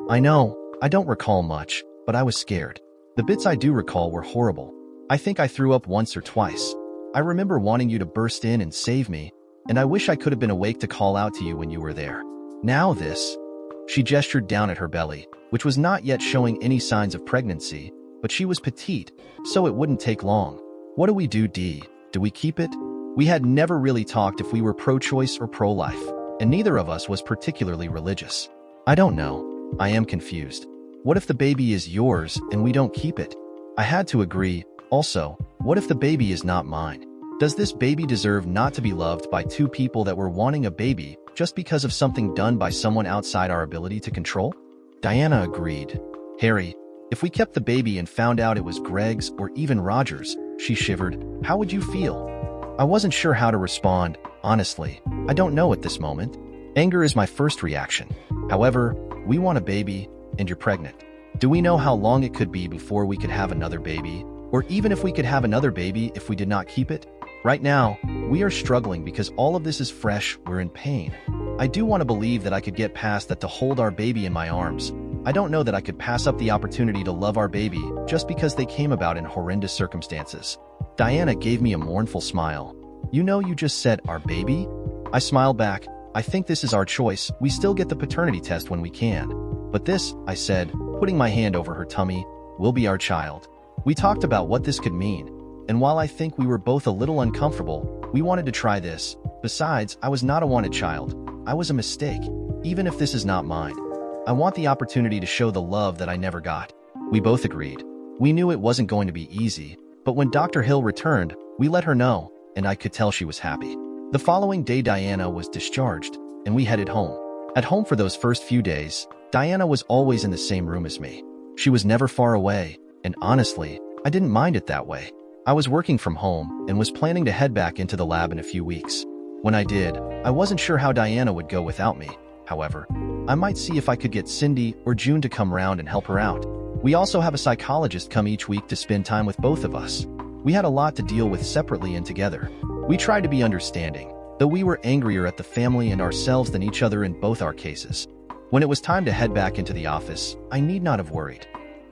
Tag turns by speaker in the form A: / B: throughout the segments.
A: I know, I don't recall much, but I was scared. The bits I do recall were horrible. I think I threw up once or twice. I remember wanting you to burst in and save me, and I wish I could have been awake to call out to you when you were there. Now this. She gestured down at her belly, which was not yet showing any signs of pregnancy, but she was petite, so it wouldn't take long. What do we do, Dee? Do we keep it? We had never really talked if we were pro-choice or pro-life, and neither of us was particularly religious. I don't know. I am confused. What if the baby is yours and we don't keep it? I had to agree. Also, what if the baby is not mine? Does this baby deserve not to be loved by two people that were wanting a baby just because of something done by someone outside our ability to control? Diana agreed. Harry, if we kept the baby and found out it was Greg's or even Roger's, she shivered, how would you feel? I wasn't sure how to respond, honestly. I don't know at this moment. Anger is my first reaction. However, we want a baby, and you're pregnant. Do we know how long it could be before we could have another baby? Or even if we could have another baby if we did not keep it? Right now, we are struggling because all of this is fresh, we're in pain. I do want to believe that I could get past that to hold our baby in my arms. I don't know that I could pass up the opportunity to love our baby just because they came about in horrendous circumstances. Diana gave me a mournful smile. You know, you just said, our baby? I smiled back. I think this is our choice. We still get the paternity test when we can. But this, I said, putting my hand over her tummy, will be our child. We talked about what this could mean, and while I think we were both a little uncomfortable, we wanted to try this. Besides, I was not a wanted child. I was a mistake, even if this is not mine. I want the opportunity to show the love that I never got. We both agreed. We knew it wasn't going to be easy, but when Dr. Hill returned, we let her know, and I could tell she was happy. The following day, Diana was discharged, and we headed home. At home for those first few days, Diana was always in the same room as me. She was never far away, and honestly, I didn't mind it that way. I was working from home and was planning to head back into the lab in a few weeks. When I did, I wasn't sure how Diana would go without me. However, I might see if I could get Cindy or June to come round and help her out. We also have a psychologist come each week to spend time with both of us. We had a lot to deal with separately and together. We tried to be understanding, though we were angrier at the family and ourselves than each other in both our cases. When it was time to head back into the office, I need not have worried.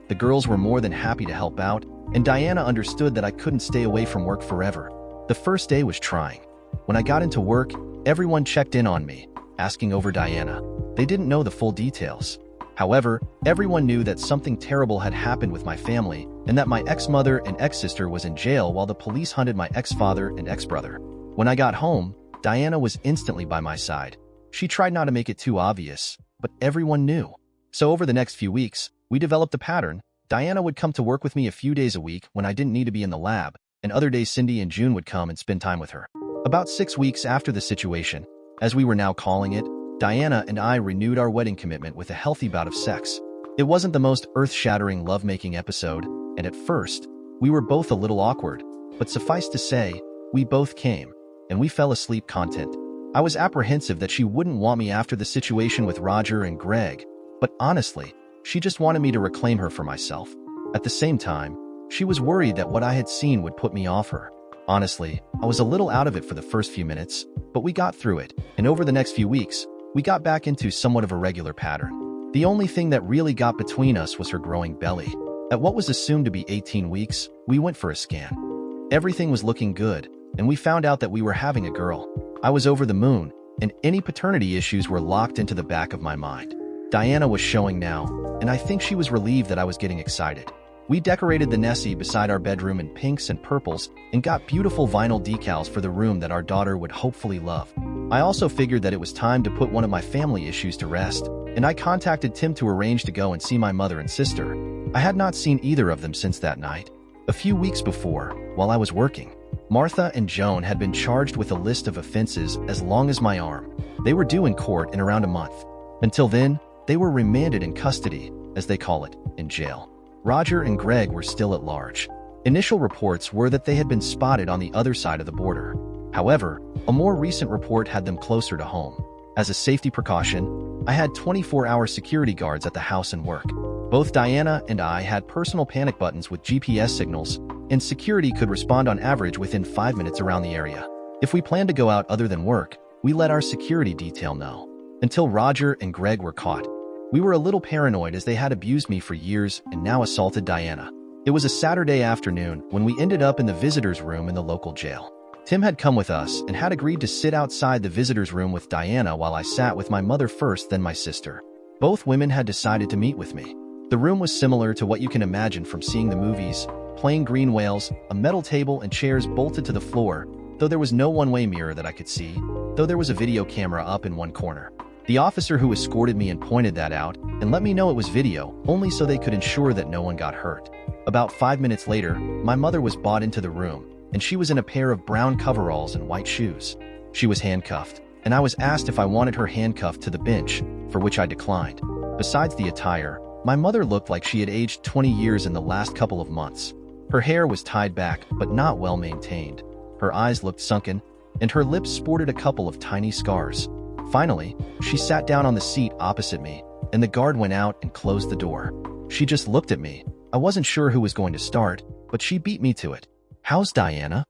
A: The girls were more than happy to help out, and Diana understood that I couldn't stay away from work forever. The first day was trying. When I got into work, everyone checked in on me, asking over Diana. They didn't know the full details. However, everyone knew that something terrible had happened with my family and that my ex-mother and ex-sister was in jail while the police hunted my ex-father and ex-brother. When I got home, Diana was instantly by my side. She tried not to make it too obvious, but everyone knew. So over the next few weeks, we developed a pattern. Diana would come to work with me a few days a week when I didn't need to be in the lab, and other days Cindy and June would come and spend time with her. About 6 weeks after the situation, as we were now calling it, Diana and I renewed our wedding commitment with a healthy bout of sex. It wasn't the most earth-shattering lovemaking episode, and at first, we were both a little awkward, but suffice to say, we both came, and we fell asleep content. I was apprehensive that she wouldn't want me after the situation with Roger and Greg, but honestly, she just wanted me to reclaim her for myself. At the same time, she was worried that what I had seen would put me off her. Honestly, I was a little out of it for the first few minutes, but we got through it, and over the next few weeks, we got back into somewhat of a regular pattern. The only thing that really got between us was her growing belly. At what was assumed to be 18 weeks, we went for a scan. Everything was looking good, and we found out that we were having a girl. I was over the moon, and any paternity issues were locked into the back of my mind. Diana was showing now, and I think she was relieved that I was getting excited. We decorated the Nessie beside our bedroom in pinks and purples and got beautiful vinyl decals for the room that our daughter would hopefully love. I also figured that it was time to put one of my family issues to rest, and I contacted Tim to arrange to go and see my mother and sister. I had not seen either of them since that night. A few weeks before, while I was working, Martha and Joan had been charged with a list of offenses as long as my arm. They were due in court in around a month. Until then, they were remanded in custody, as they call it, in jail. Roger and Greg were still at large. Initial reports were that they had been spotted on the other side of the border. However, a more recent report had them closer to home. As a safety precaution, I had 24-hour security guards at the house and work. Both Diana and I had personal panic buttons with GPS signals, and security could respond on average within 5 minutes around the area. If we planned to go out other than work, we let our security detail know. Until Roger and Greg were caught. We were a little paranoid as they had abused me for years and now assaulted Diana. It was a Saturday afternoon when we ended up in the visitor's room in the local jail. Tim had come with us and had agreed to sit outside the visitor's room with Diana while I sat with my mother first, then my sister. Both women had decided to meet with me. The room was similar to what you can imagine from seeing the movies: plain green wales, a metal table, and chairs bolted to the floor, though there was no one-way mirror that I could see, though there was a video camera up in one corner. The officer who escorted me and pointed that out and let me know it was video, only so they could ensure that no one got hurt. About 5 minutes later, my mother was brought into the room, and she was in a pair of brown coveralls and white shoes. She was handcuffed, and I was asked if I wanted her handcuffed to the bench, for which I declined. Besides the attire, my mother looked like she had aged 20 years in the last couple of months. Her hair was tied back, but not well maintained. Her eyes looked sunken, and her lips sported a couple of tiny scars. Finally, she sat down on the seat opposite me, and the guard went out and closed the door. She just looked at me. I wasn't sure who was going to start, but she beat me to it. "How's Diana?"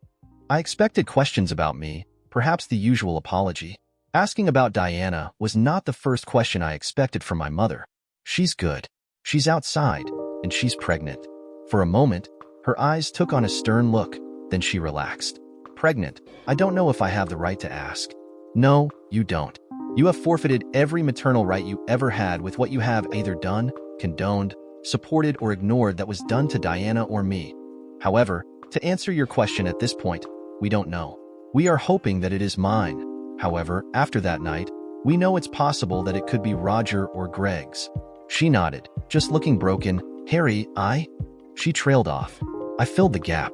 A: I expected questions about me, perhaps the usual apology. Asking about Diana was not the first question I expected from my mother. "She's good. She's outside, and she's pregnant." For a moment, her eyes took on a stern look, then she relaxed. "Pregnant? I don't know if I have the right to ask." "No, you don't. You have forfeited every maternal right you ever had with what you have either done, condoned, supported, or ignored that was done to Diana or me. However, to answer your question at this point, we don't know. We are hoping that it is mine. However, after that night, we know it's possible that it could be Roger or Greg's." She nodded, just looking broken. "Harry, She trailed off. I filled the gap.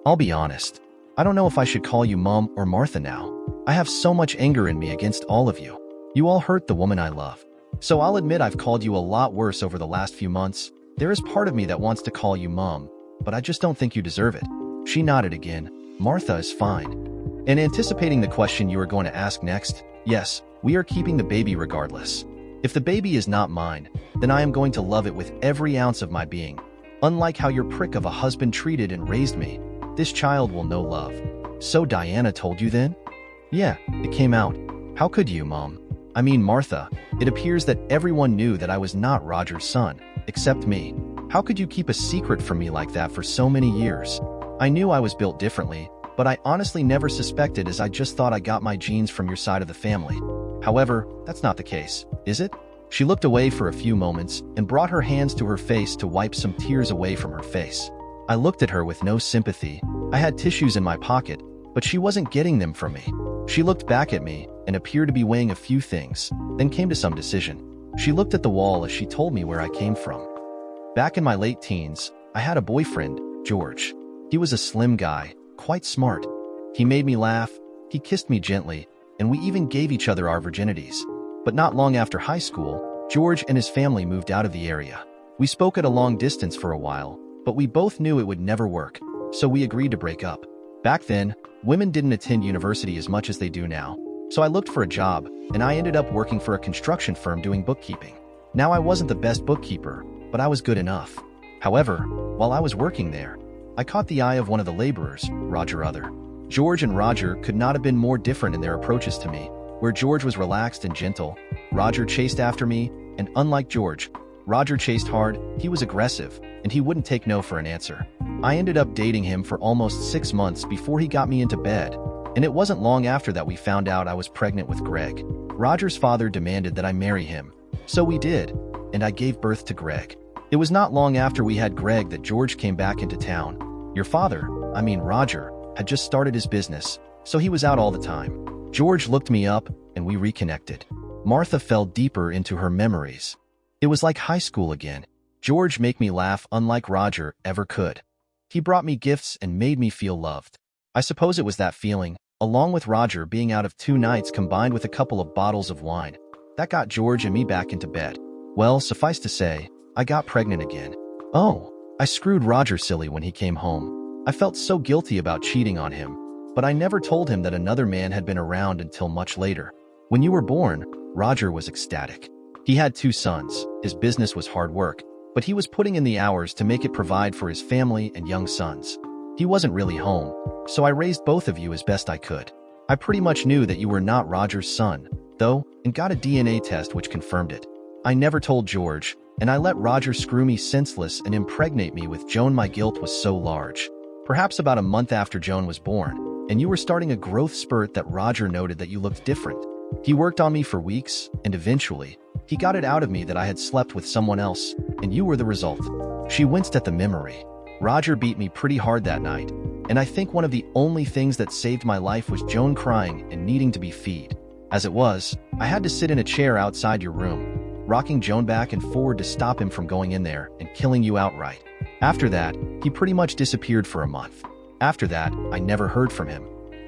A: "I'll be honest. I don't know if I should call you Mom or Martha now. I have so much anger in me against all of you. You all hurt the woman I love. So I'll admit I've called you a lot worse over the last few months. There is part of me that wants to call you Mom, but I just don't think you deserve it." She nodded again. "Martha is fine." And anticipating the question you are going to ask next, yes, we are keeping the baby regardless. If the baby is not mine, then I am going to love it with every ounce of my being. Unlike how your prick of a husband treated and raised me, this child will know love. "So Diana told you then?" "Yeah, it came out." "How could you, Mom? I mean, Martha, it appears that everyone knew that I was not Roger's son, except me. How could you keep a secret from me like that for so many years?" "I knew I was built differently, but I honestly never suspected, as I just thought I got my genes from your side of the family. However, that's not the case, is it?" She looked away for a few moments and brought her hands to her face to wipe some tears away from her face. I looked at her with no sympathy. I had tissues in my pocket, but she wasn't getting them from me. She looked back at me and appeared to be weighing a few things, then came to some decision. She looked at the wall as she told me where I came from. "Back in my late teens, I had a boyfriend, George. He was a slim guy, quite smart. He made me laugh, he kissed me gently, and we even gave each other our virginities. But not long after high school, George and his family moved out of the area. We spoke at a long distance for a while, but we both knew it would never work, so we agreed to break up. Back then, women didn't attend university as much as they do now, so I looked for a job, and I ended up working for a construction firm doing bookkeeping. Now, I wasn't the best bookkeeper, but I was good enough. However, while I was working there, I caught the eye of one of the laborers, Roger Other. George and Roger could not have been more different in their approaches to me. Where George was relaxed and gentle, Roger chased after me, and unlike George, Roger chased hard. He was aggressive, and he wouldn't take no for an answer. I ended up dating him for almost 6 months before he got me into bed, and it wasn't long after that we found out I was pregnant with Greg. Roger's father demanded that I marry him, so we did, and I gave birth to Greg. It was not long after we had Greg that George came back into town. Your father, Roger, had just started his business, so he was out all the time. George looked me up, and we reconnected. Martha fell deeper into her memories. It was like high school again. George made me laugh unlike Roger ever could. He brought me gifts and made me feel loved. I suppose it was that feeling, along with Roger being out of 2 nights combined with a couple of bottles of wine, that got George and me back into bed. Well, suffice to say, I got pregnant again. Oh, I screwed Roger silly when he came home. I felt so guilty about cheating on him, but I never told him that another man had been around until much later. When you were born, Roger was ecstatic. He had 2 sons. His business was hard work, but he was putting in the hours to make it provide for his family and young sons. He wasn't really home, so I raised both of you as best I could. I pretty much knew that you were not Roger's son, though, and got a DNA test which confirmed it. I never told George, and I let Roger screw me senseless and impregnate me with Joan. My guilt was so large. Perhaps about a month after Joan was born, and you were starting a growth spurt, that Roger noted that you looked different. He worked on me for weeks, and eventually, he got it out of me that I had slept with someone else, and you were the result. She winced at the memory. Roger beat me pretty hard that night, and I think one of the only things that saved my life was Joan crying and needing to be fed. As it was, I had to sit in a chair outside your room, rocking Joan back and forward to stop him from going in there and killing you outright. After that, he pretty much disappeared for a month. After that, I never heard from him.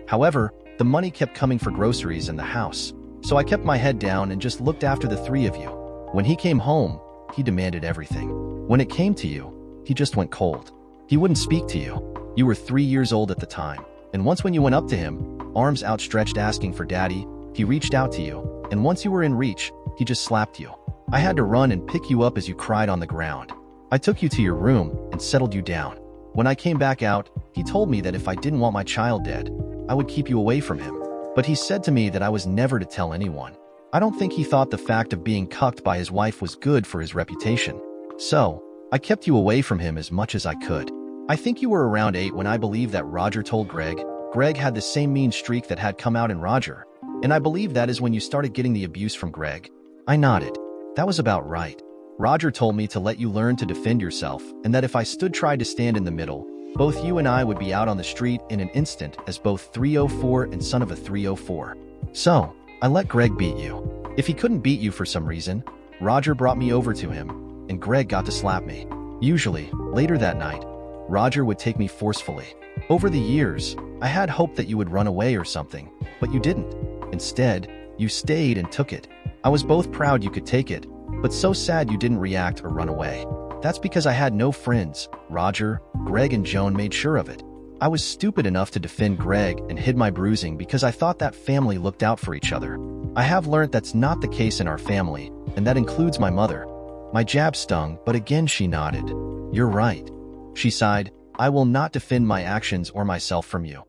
A: However, the money kept coming for groceries in the house, so I kept my head down and just looked after the three of you. When he came home, he demanded everything. When it came to you, he just went cold. He wouldn't speak to you. You were 3 years old at the time, and once when you went up to him, arms outstretched asking for daddy, he reached out to you, and once you were in reach, he just slapped you. I had to run and pick you up as you cried on the ground. I took you to your room and settled you down. When I came back out, he told me that if I didn't want my child dead, I would keep you away from him. But he said to me that I was never to tell anyone. I don't think he thought the fact of being cucked by his wife was good for his reputation. So, I kept you away from him as much as I could. I think you were around 8 when I believe that Roger told Greg. Greg had the same mean streak that had come out in Roger, and I believe that is when you started getting the abuse from Greg. I nodded. That was about right. Roger told me to let you learn to defend yourself, and that if I tried to stand in the middle, both you and I would be out on the street in an instant as both 304 and son of a 304. So, I let Greg beat you. If he couldn't beat you for some reason, Roger brought me over to him, and Greg got to slap me. Usually, later that night, Roger would take me forcefully. Over the years, I had hoped that you would run away or something, but you didn't. Instead, you stayed and took it. I was both proud you could take it, but so sad you didn't react or run away. That's because I had no friends. Roger, Greg, and Joan made sure of it. I was stupid enough to defend Greg and hid my bruising because I thought that family looked out for each other. I have learned that's not the case in our family, and that includes my mother. My jab stung, but again she nodded. You're right. She sighed. I will not defend my actions or myself from you.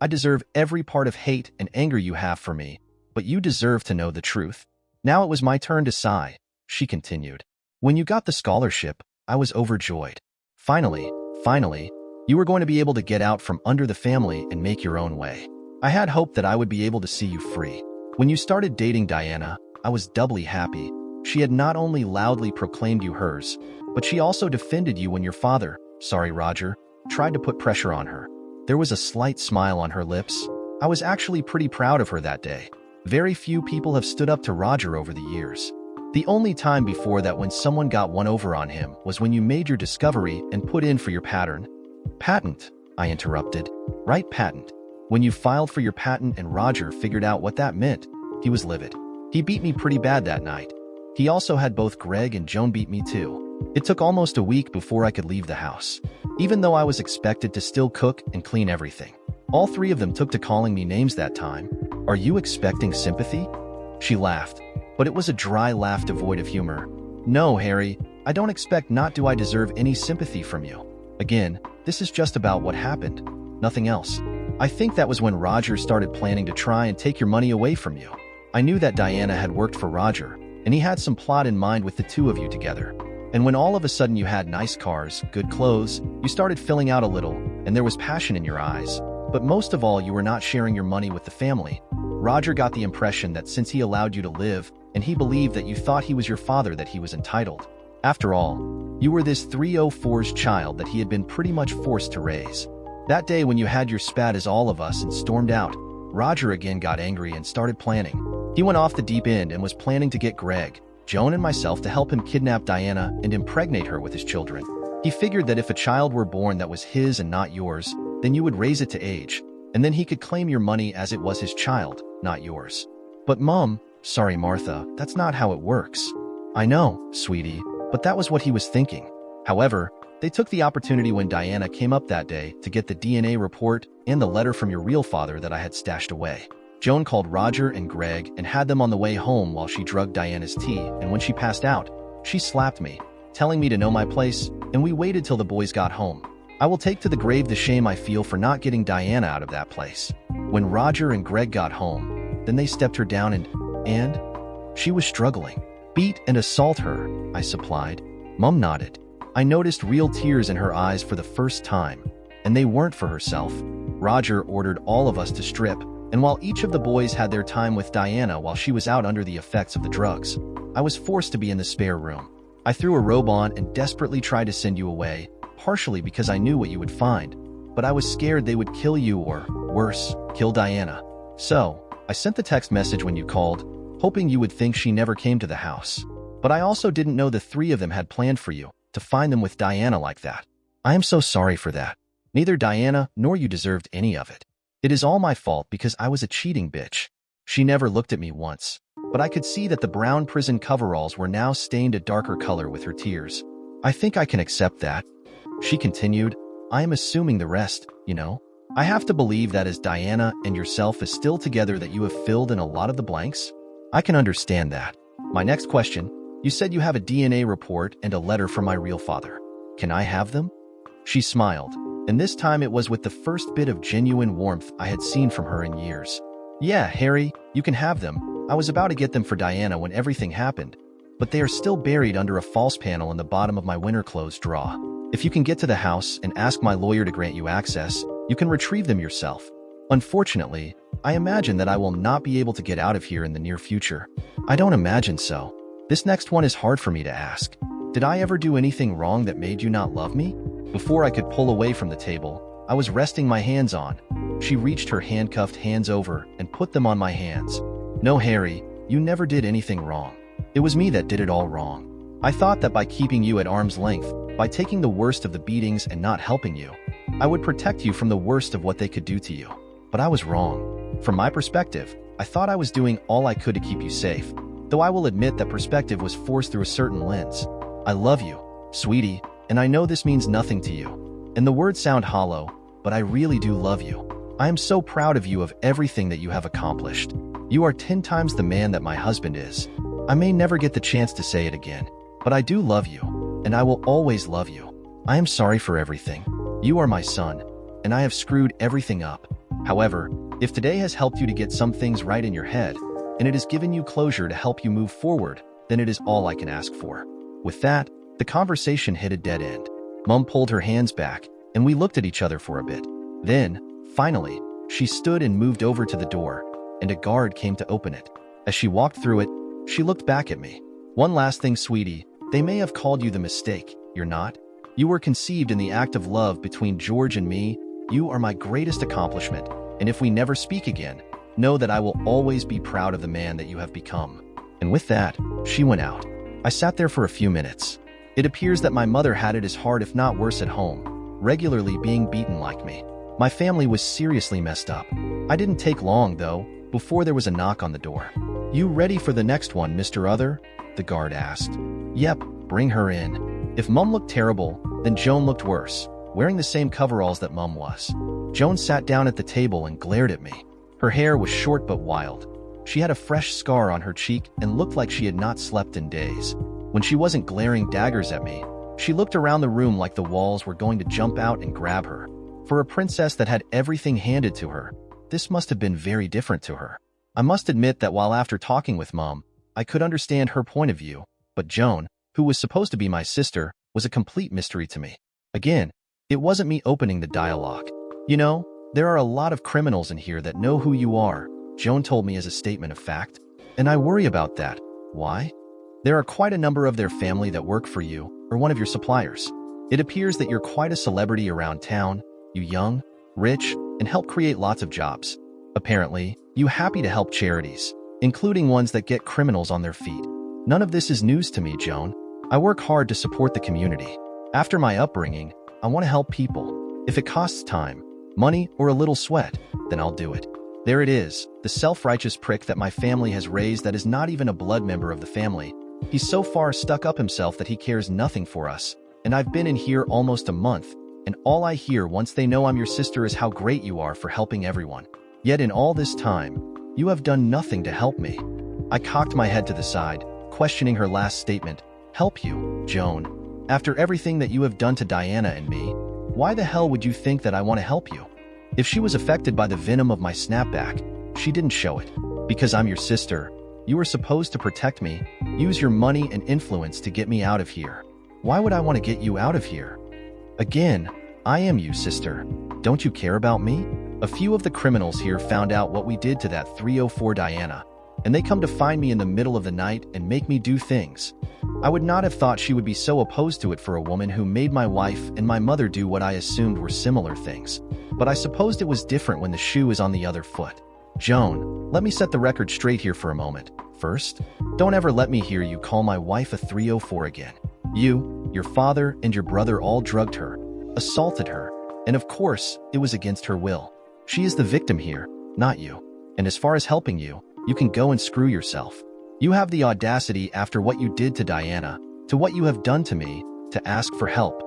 A: I deserve every part of hate and anger you have for me, but you deserve to know the truth. Now it was my turn to sigh, she continued. When you got the scholarship, I was overjoyed. Finally, you were going to be able to get out from under the family and make your own way. I had hoped that I would be able to see you free. When you started dating Diana, I was doubly happy. She had not only loudly proclaimed you hers, but she also defended you when your father, sorry Roger, tried to put pressure on her. There was a slight smile on her lips. I was actually pretty proud of her that day. Very few people have stood up to Roger over the years. The only time before that when someone got one over on him was when you made your discovery and put in for your patent, I interrupted. Right, patent. When you filed for your patent and Roger figured out what that meant, he was livid. He beat me pretty bad that night. He also had both Greg and Joan beat me too. It took almost a week before I could leave the house, even though I was expected to still cook and clean everything. All 3 of them took to calling me names that time. Are you expecting sympathy? She laughed, but it was a dry laugh devoid of humor. No, Harry, I don't expect, not do I deserve any sympathy from you. Again, this is just about what happened, nothing else. I think that was when Roger started planning to try and take your money away from you. I knew that Diana had worked for Roger, and he had some plot in mind with the 2 of you together. And when all of a sudden you had nice cars, good clothes, you started filling out a little, and there was passion in your eyes. But most of all, you were not sharing your money with the family. Roger got the impression that since he allowed you to live, and he believed that you thought he was your father, that he was entitled. After all, you were this 304's child that he had been pretty much forced to raise. That day when you had your spat as all of us and stormed out, Roger again got angry and started planning. He went off the deep end and was planning to get Greg, Joan, and myself to help him kidnap Diana and impregnate her with his children. He figured that if a child were born that was his and not yours, then you would raise it to age, and then he could claim your money as it was his child, not yours. But sorry Martha, that's not how it works. I know, sweetie, but that was what he was thinking. However, they took the opportunity when Diana came up that day to get the DNA report and the letter from your real father that I had stashed away. Joan called Roger and Greg and had them on the way home while she drugged Diana's tea, and when she passed out, she slapped me, telling me to know my place, and we waited till the boys got home. I will take to the grave the shame I feel for not getting Diana out of that place. When Roger and Greg got home, then they stepped her down and she was struggling. Beat and assault her, I supplied. Mom nodded. I noticed real tears in her eyes for the first time, and they weren't for herself. Roger ordered all of us to strip, and while each of the boys had their time with Diana while she was out under the effects of the drugs, I was forced to be in the spare room. I threw a robe on and desperately tried to send you away, partially because I knew what you would find, but I was scared they would kill you or, worse, kill Diana. So, I sent the text message when you called, hoping you would think she never came to the house. But I also didn't know the three of them had planned for you, to find them with Diana like that. I am so sorry for that. Neither Diana nor you deserved any of it. It is all my fault because I was a cheating bitch. She never looked at me once, but I could see that the brown prison coveralls were now stained a darker color with her tears. I think I can accept that. She continued, I am assuming the rest, you know? I have to believe that as Diana and yourself is still together that you have filled in a lot of the blanks. I can understand that. My next question, you said you have a DNA report and a letter from my real father. Can I have them? She smiled, and this time it was with the first bit of genuine warmth I had seen from her in years. Yeah, Harry, you can have them. I was about to get them for Diana when everything happened, but they are still buried under a false panel in the bottom of my winter clothes drawer. If you can get to the house and ask my lawyer to grant you access, you can retrieve them yourself. Unfortunately, I imagine that I will not be able to get out of here in the near future. I don't imagine so. This next one is hard for me to ask. Did I ever do anything wrong that made you not love me? Before I could pull away from the table, I was resting my hands on. She reached her handcuffed hands over and put them on my hands. No, Harry, you never did anything wrong. It was me that did it all wrong. I thought that by keeping you at arm's length, by taking the worst of the beatings and not helping you, I would protect you from the worst of what they could do to you. But I was wrong. From my perspective, I thought I was doing all I could to keep you safe, though I will admit that perspective was forced through a certain lens. I love you, sweetie, and I know this means nothing to you. And the words sound hollow, but I really do love you. I am so proud of you of everything that you have accomplished. You are 10 times the man that my husband is. I may never get the chance to say it again, but I do love you, and I will always love you. I am sorry for everything. You are my son, and I have screwed everything up. However, if today has helped you to get some things right in your head, and it has given you closure to help you move forward, then it is all I can ask for. With that, the conversation hit a dead end. Mom pulled her hands back, and we looked at each other for a bit. Then, finally, she stood and moved over to the door, and a guard came to open it. As she walked through it, she looked back at me. One last thing, sweetie, they may have called you the mistake, you're not. You were conceived in the act of love between George and me. You are my greatest accomplishment, and if we never speak again, know that I will always be proud of the man that you have become. And with that, she went out. I sat there for a few minutes. It appears that my mother had it as hard if not worse at home, regularly being beaten like me. My family was seriously messed up. I didn't take long, though, before there was a knock on the door. You ready for the next one, Mr. Other? The guard asked. Yep, bring her in. If Mum looked terrible, then Joan looked worse, wearing the same coveralls that Mum was. Joan sat down at the table and glared at me. Her hair was short but wild. She had a fresh scar on her cheek and looked like she had not slept in days. When she wasn't glaring daggers at me, she looked around the room like the walls were going to jump out and grab her. For a princess that had everything handed to her, this must have been very different to her. I must admit that while after talking with Mom, I could understand her point of view, but Joan, who was supposed to be my sister, was a complete mystery to me. Again, it wasn't me opening the dialogue. You know, there are a lot of criminals in here that know who you are, Joan told me as a statement of fact, and I worry about that. Why? There are quite a number of their family that work for you, or one of your suppliers. It appears that you're quite a celebrity around town, you young, rich, and help create lots of jobs. Apparently, you happy to help charities, including ones that get criminals on their feet. None of this is news to me, Joan. I work hard to support the community. After my upbringing, I want to help people. If it costs time, money, or a little sweat, then I'll do it. There it is, the self-righteous prick that my family has raised that is not even a blood member of the family. He's so far stuck up himself that he cares nothing for us, and I've been in here almost a month, and all I hear once they know I'm your sister is how great you are for helping everyone. Yet in all this time, you have done nothing to help me. I cocked my head to the side, questioning her last statement. Help you, Joan? After everything that you have done to Diana and me, why the hell would you think that I want to help you? If she was affected by the venom of my snapback, she didn't show it. Because I'm your sister, you are supposed to protect me. use your money and influence to get me out of here. Why would I want to get you out of here? Again, I am you, sister. Don't you care about me? A few of the criminals here found out what we did to that 304 Diana, and they come to find me in the middle of the night and make me do things. I would not have thought she would be so opposed to it for a woman who made my wife and my mother do what I assumed were similar things. But I supposed it was different when the shoe is on the other foot. Joan, let me set the record straight here for a moment. First, don't ever let me hear you call my wife a 304 again. You, your father, and your brother all drugged her, assaulted her, and of course, it was against her will. She is the victim here, not you. And as far as helping you, you can go and screw yourself. You have the audacity after what you did to Diana, to what you have done to me, to ask for help.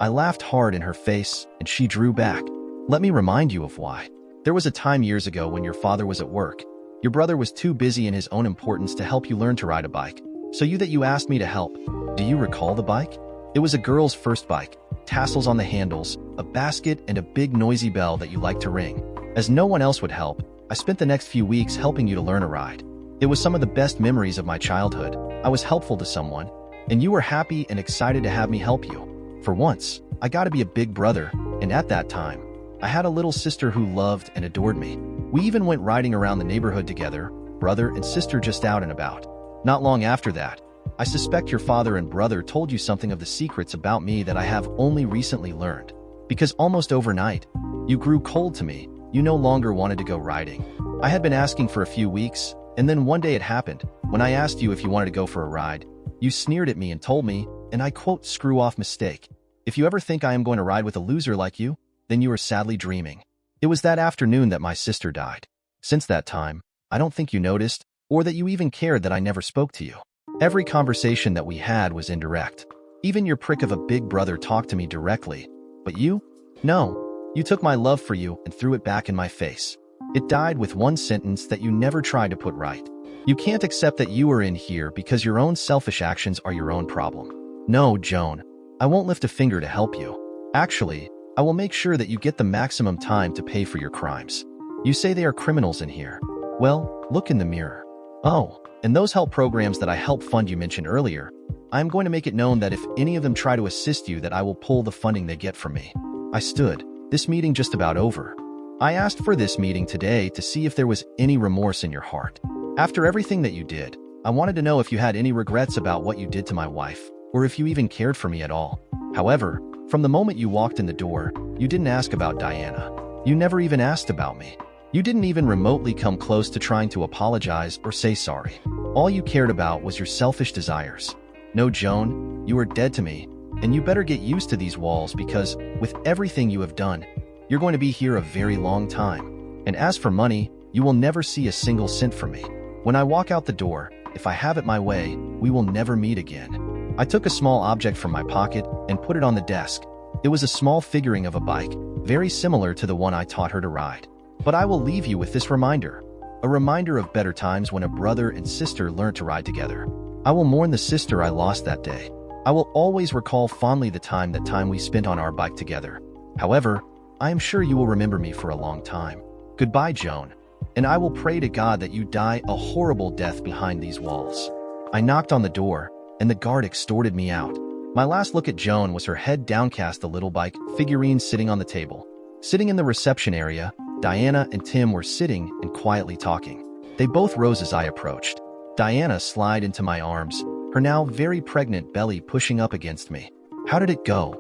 A: I laughed hard in her face, and she drew back. Let me remind you of why. There was a time years ago when your father was at work. Your brother was too busy in his own importance to help you learn to ride a bike. So you asked me to help. Do you recall the bike? It was a girl's first bike, tassels on the handles, a basket, and a big noisy bell that you liked to ring. As no one else would help, I spent the next few weeks helping you to learn a ride. It was some of the best memories of my childhood. I was helpful to someone, and you were happy and excited to have me help you. For once, I got to be a big brother, and at that time, I had a little sister who loved and adored me. We even went riding around the neighborhood together, brother and sister just out and about. Not long after that, I suspect your father and brother told you something of the secrets about me that I have only recently learned. Because almost overnight, you grew cold to me. You no longer wanted to go riding. I had been asking for a few weeks, and then one day it happened. When I asked you if you wanted to go for a ride, you sneered at me and told me, and I quote, "Screw off, mistake. If you ever think I am going to ride with a loser like you, then you are sadly dreaming." It was that afternoon that my sister died. Since that time, I don't think you noticed, or that you even cared that I never spoke to you. Every conversation that we had was indirect. Even your prick of a big brother talked to me directly. But you? No. You took my love for you and threw it back in my face. It died with one sentence that you never tried to put right. You can't accept that you are in here because your own selfish actions are your own problem. No, Joan, I won't lift a finger to help you. Actually, I will make sure that you get the maximum time to pay for your crimes. You say they are criminals in here. Well, look in the mirror. Oh, and those help programs that I help fund you mentioned earlier, I am going to make it known that if any of them try to assist you, that I will pull the funding they get from me. I stood. This meeting just about over. I asked for this meeting today to see if there was any remorse in your heart. After everything that you did, I wanted to know if you had any regrets about what you did to my wife, or if you even cared for me at all. However, from the moment you walked in the door, you didn't ask about Diana. You never even asked about me. You didn't even remotely come close to trying to apologize or say sorry. All you cared about was your selfish desires. No, Joan, you are dead to me, and you better get used to these walls because, with everything you have done, you're going to be here a very long time. And as for money, you will never see a single cent from me. When I walk out the door, if I have it my way, we will never meet again. I took a small object from my pocket and put it on the desk. It was a small figuring of a bike, very similar to the one I taught her to ride. But I will leave you with this reminder. A reminder of better times when a brother and sister learned to ride together. I will mourn the sister I lost that day. I will always recall fondly the time we spent on our bike together. However, I am sure you will remember me for a long time. Goodbye, Joan. And I will pray to God that you die a horrible death behind these walls. I knocked on the door, and the guard escorted me out. My last look at Joan was her head downcast, a little bike figurine sitting on the table. Sitting in the reception area, Diana and Tim were sitting and quietly talking. They both rose as I approached. Diana slid into my arms, her now very pregnant belly pushing up against me. How did it go?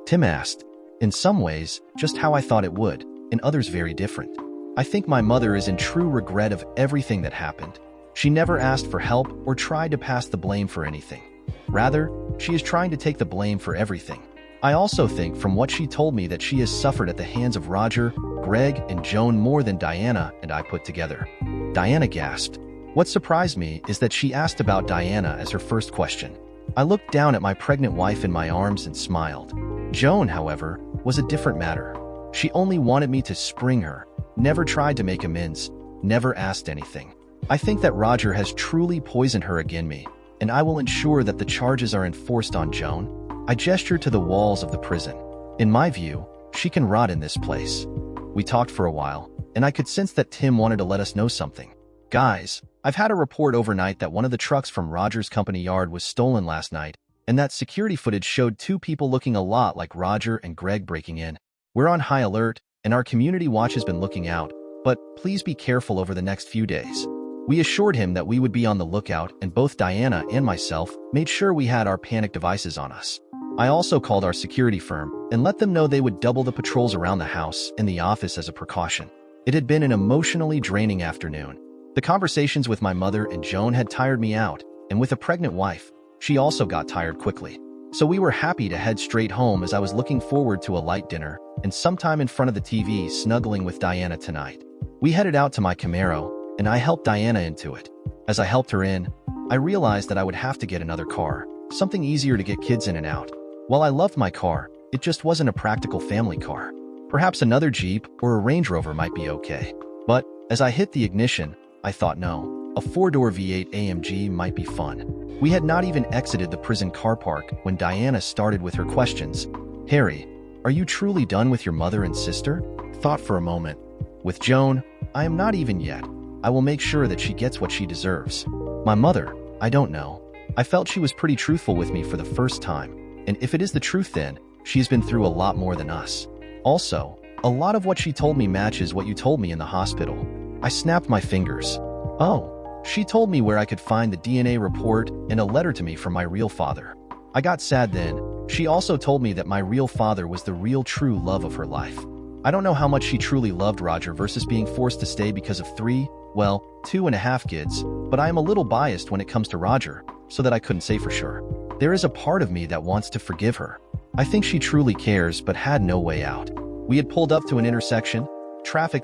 A: Tim asked. In some ways, just how I thought it would, in others very different. I think my mother is in true regret of everything that happened. She never asked for help or tried to pass the blame for anything. Rather, she is trying to take the blame for everything. I also think from what she told me that she has suffered at the hands of Roger, Greg, and Joan more than Diana and I put together. Diana gasped. What surprised me is that she asked about Diana as her first question. I looked down at my pregnant wife in my arms and smiled. Joan, however, was a different matter. She only wanted me to spring her, never tried to make amends, never asked anything. I think that Roger has truly poisoned her against me, and I will ensure that the charges are enforced on Joan. I gestured to the walls of the prison. In my view, she can rot in this place. We talked for a while, and I could sense that Tim wanted to let us know something. Guys, I've had a report overnight that one of the trucks from Roger's company yard was stolen last night, and that security footage showed two people looking a lot like Roger and Greg breaking in. We're on high alert, and our community watch has been looking out, but please be careful over the next few days. We assured him that we would be on the lookout, and both Diana and myself made sure we had our panic devices on us. I also called our security firm and let them know they would double the patrols around the house and the office as a precaution. It had been an emotionally draining afternoon. The conversations with my mother and Joan had tired me out, and with a pregnant wife, she also got tired quickly. So we were happy to head straight home as I was looking forward to a light dinner and sometime in front of the TV snuggling with Diana tonight. We headed out to my Camaro, and I helped Diana into it. As I helped her in, I realized that I would have to get another car, something easier to get kids in and out. While I loved my car, it just wasn't a practical family car. Perhaps another Jeep or a Range Rover might be okay. But as I hit the ignition, I thought no, a 4-door V8 AMG might be fun. We had not even exited the prison car park when Diana started with her questions. Harry, are you truly done with your mother and sister? Thought for a moment. With Joan, I am not even yet. I will make sure that she gets what she deserves. My mother, I don't know. I felt she was pretty truthful with me for the first time. And if it is the truth then, she has been through a lot more than us. Also, a lot of what she told me matches what you told me in the hospital. I snapped my fingers. Oh, she told me where I could find the DNA report and a letter to me from my real father. I got sad then. She also told me that my real father was the real true love of her life. I don't know how much she truly loved Roger versus being forced to stay because of 2.5 kids, but I am a little biased when it comes to Roger, so that I couldn't say for sure. There is a part of me that wants to forgive her. I think she truly cares but had no way out. We had pulled up to an intersection.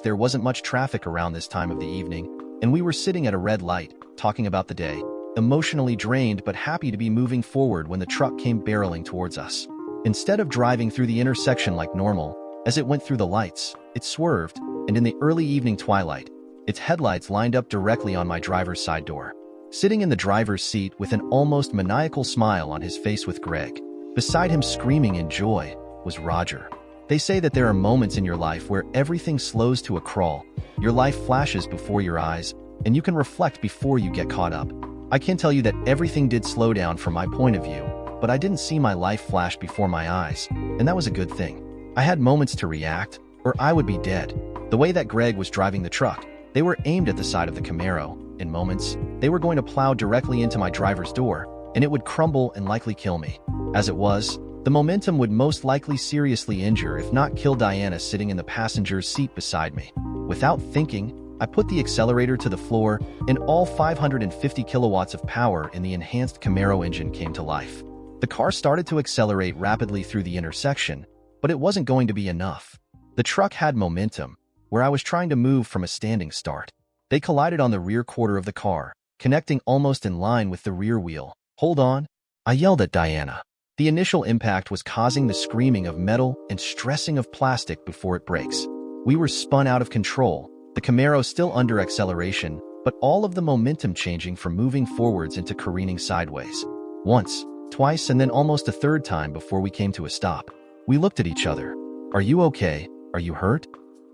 A: There wasn't much traffic around this time of the evening, and we were sitting at a red light, talking about the day, emotionally drained but happy to be moving forward when the truck came barreling towards us. Instead of driving through the intersection like normal, as it went through the lights, it swerved, and in the early evening twilight, its headlights lined up directly on my driver's side door. Sitting in the driver's seat with an almost maniacal smile on his face with Greg, beside him screaming in joy, was Roger. They say that there are moments in your life where everything slows to a crawl, your life flashes before your eyes, and you can reflect before you get caught up. I can tell you that everything did slow down from my point of view, but I didn't see my life flash before my eyes, and that was a good thing. I had moments to react, or I would be dead. The way that Greg was driving the truck, they were aimed at the side of the Camaro. In moments, they were going to plow directly into my driver's door, and it would crumble and likely kill me. As it was, the momentum would most likely seriously injure if not kill Diana sitting in the passenger's seat beside me. Without thinking, I put the accelerator to the floor, and all 550 kilowatts of power in the enhanced Camaro engine came to life. The car started to accelerate rapidly through the intersection, but it wasn't going to be enough. The truck had momentum, where I was trying to move from a standing start. They collided on the rear quarter of the car, connecting almost in line with the rear wheel. Hold on, I yelled at Diana. The initial impact was causing the screaming of metal and stressing of plastic before it breaks. We were spun out of control, the Camaro still under acceleration, but all of the momentum changing from moving forwards into careening sideways. Once, twice, and then almost a third time before we came to a stop. We looked at each other. Are you okay? Are you hurt?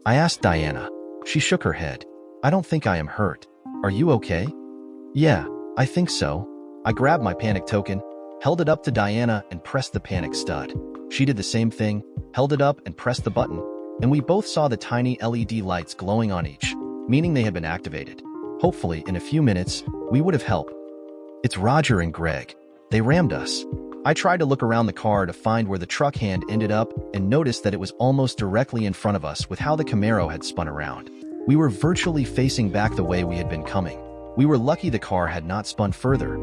A: I asked Diana. She shook her head. I don't think I am hurt. Are you okay? Yeah, I think so. I grabbed my panic token, held it up to Diana, and pressed the panic stud. She did the same thing, held it up and pressed the button, and we both saw the tiny LED lights glowing on each, meaning they had been activated. Hopefully, in a few minutes, we would have helped. It's Roger and Greg. They rammed us. I tried to look around the car to find where the truck hand ended up and noticed that it was almost directly in front of us with how the Camaro had spun around. We were virtually facing back the way we had been coming. We were lucky the car had not spun further,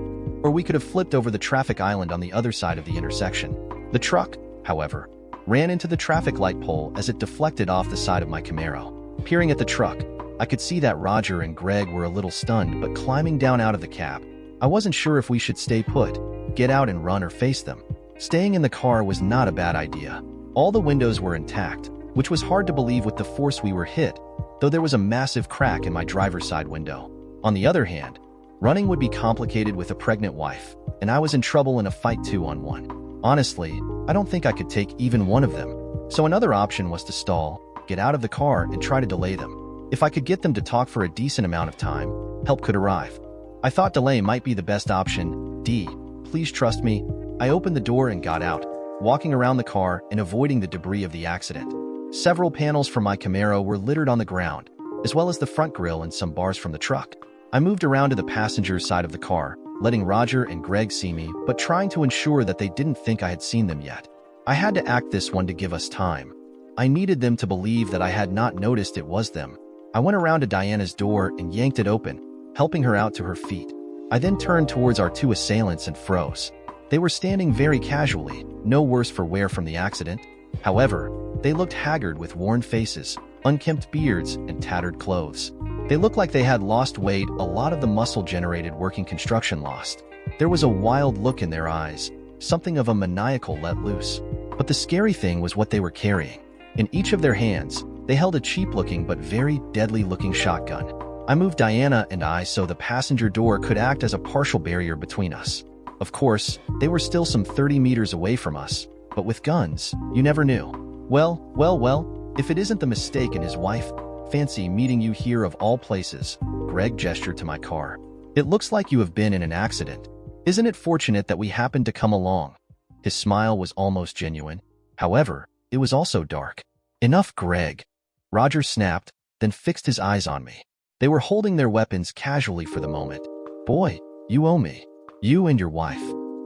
A: or we could have flipped over the traffic island on the other side of the intersection. The truck, however, ran into the traffic light pole as it deflected off the side of my Camaro. Peering at the truck, I could see that Roger and Greg were a little stunned but climbing down out of the cab. I wasn't sure if we should stay put, get out and run, or face them. Staying in the car was not a bad idea. All the windows were intact, which was hard to believe with the force we were hit, though there was a massive crack in my driver's side window. On the other hand, running would be complicated with a pregnant wife, and I was in trouble in a fight 2-on-1. Honestly, I don't think I could take even one of them, so another option was to stall, get out of the car, and try to delay them. If I could get them to talk for a decent amount of time, help could arrive. I thought delay might be the best option. D. Please trust me. I opened the door and got out, walking around the car and avoiding the debris of the accident. Several panels from my Camaro were littered on the ground, as well as the front grille and some bars from the truck. I moved around to the passenger side of the car, letting Roger and Greg see me, but trying to ensure that they didn't think I had seen them yet. I had to act this one to give us time. I needed them to believe that I had not noticed it was them. I went around to Diana's door and yanked it open, helping her out to her feet. I then turned towards our two assailants and froze. They were standing very casually, no worse for wear from the accident. However, they looked haggard with worn faces, unkempt beards, and tattered clothes. They looked like they had lost weight, a lot of the muscle generated working construction lost. There was a wild look in their eyes, something of a maniacal let loose. But the scary thing was what they were carrying. In each of their hands, they held a cheap-looking but very deadly-looking shotgun. I moved Diana and I so the passenger door could act as a partial barrier between us. Of course, they were still some 30 meters away from us, but with guns, you never knew. Well, if it isn't the mistake and his wife, fancy meeting you here of all places. Greg gestured to my car. It looks like you have been in an accident. Isn't it fortunate that we happened to come along? His smile was almost genuine. However, it was also dark. Enough, Greg. Roger snapped, then fixed his eyes on me. They were holding their weapons casually for the moment. Boy, you owe me. You and your wife.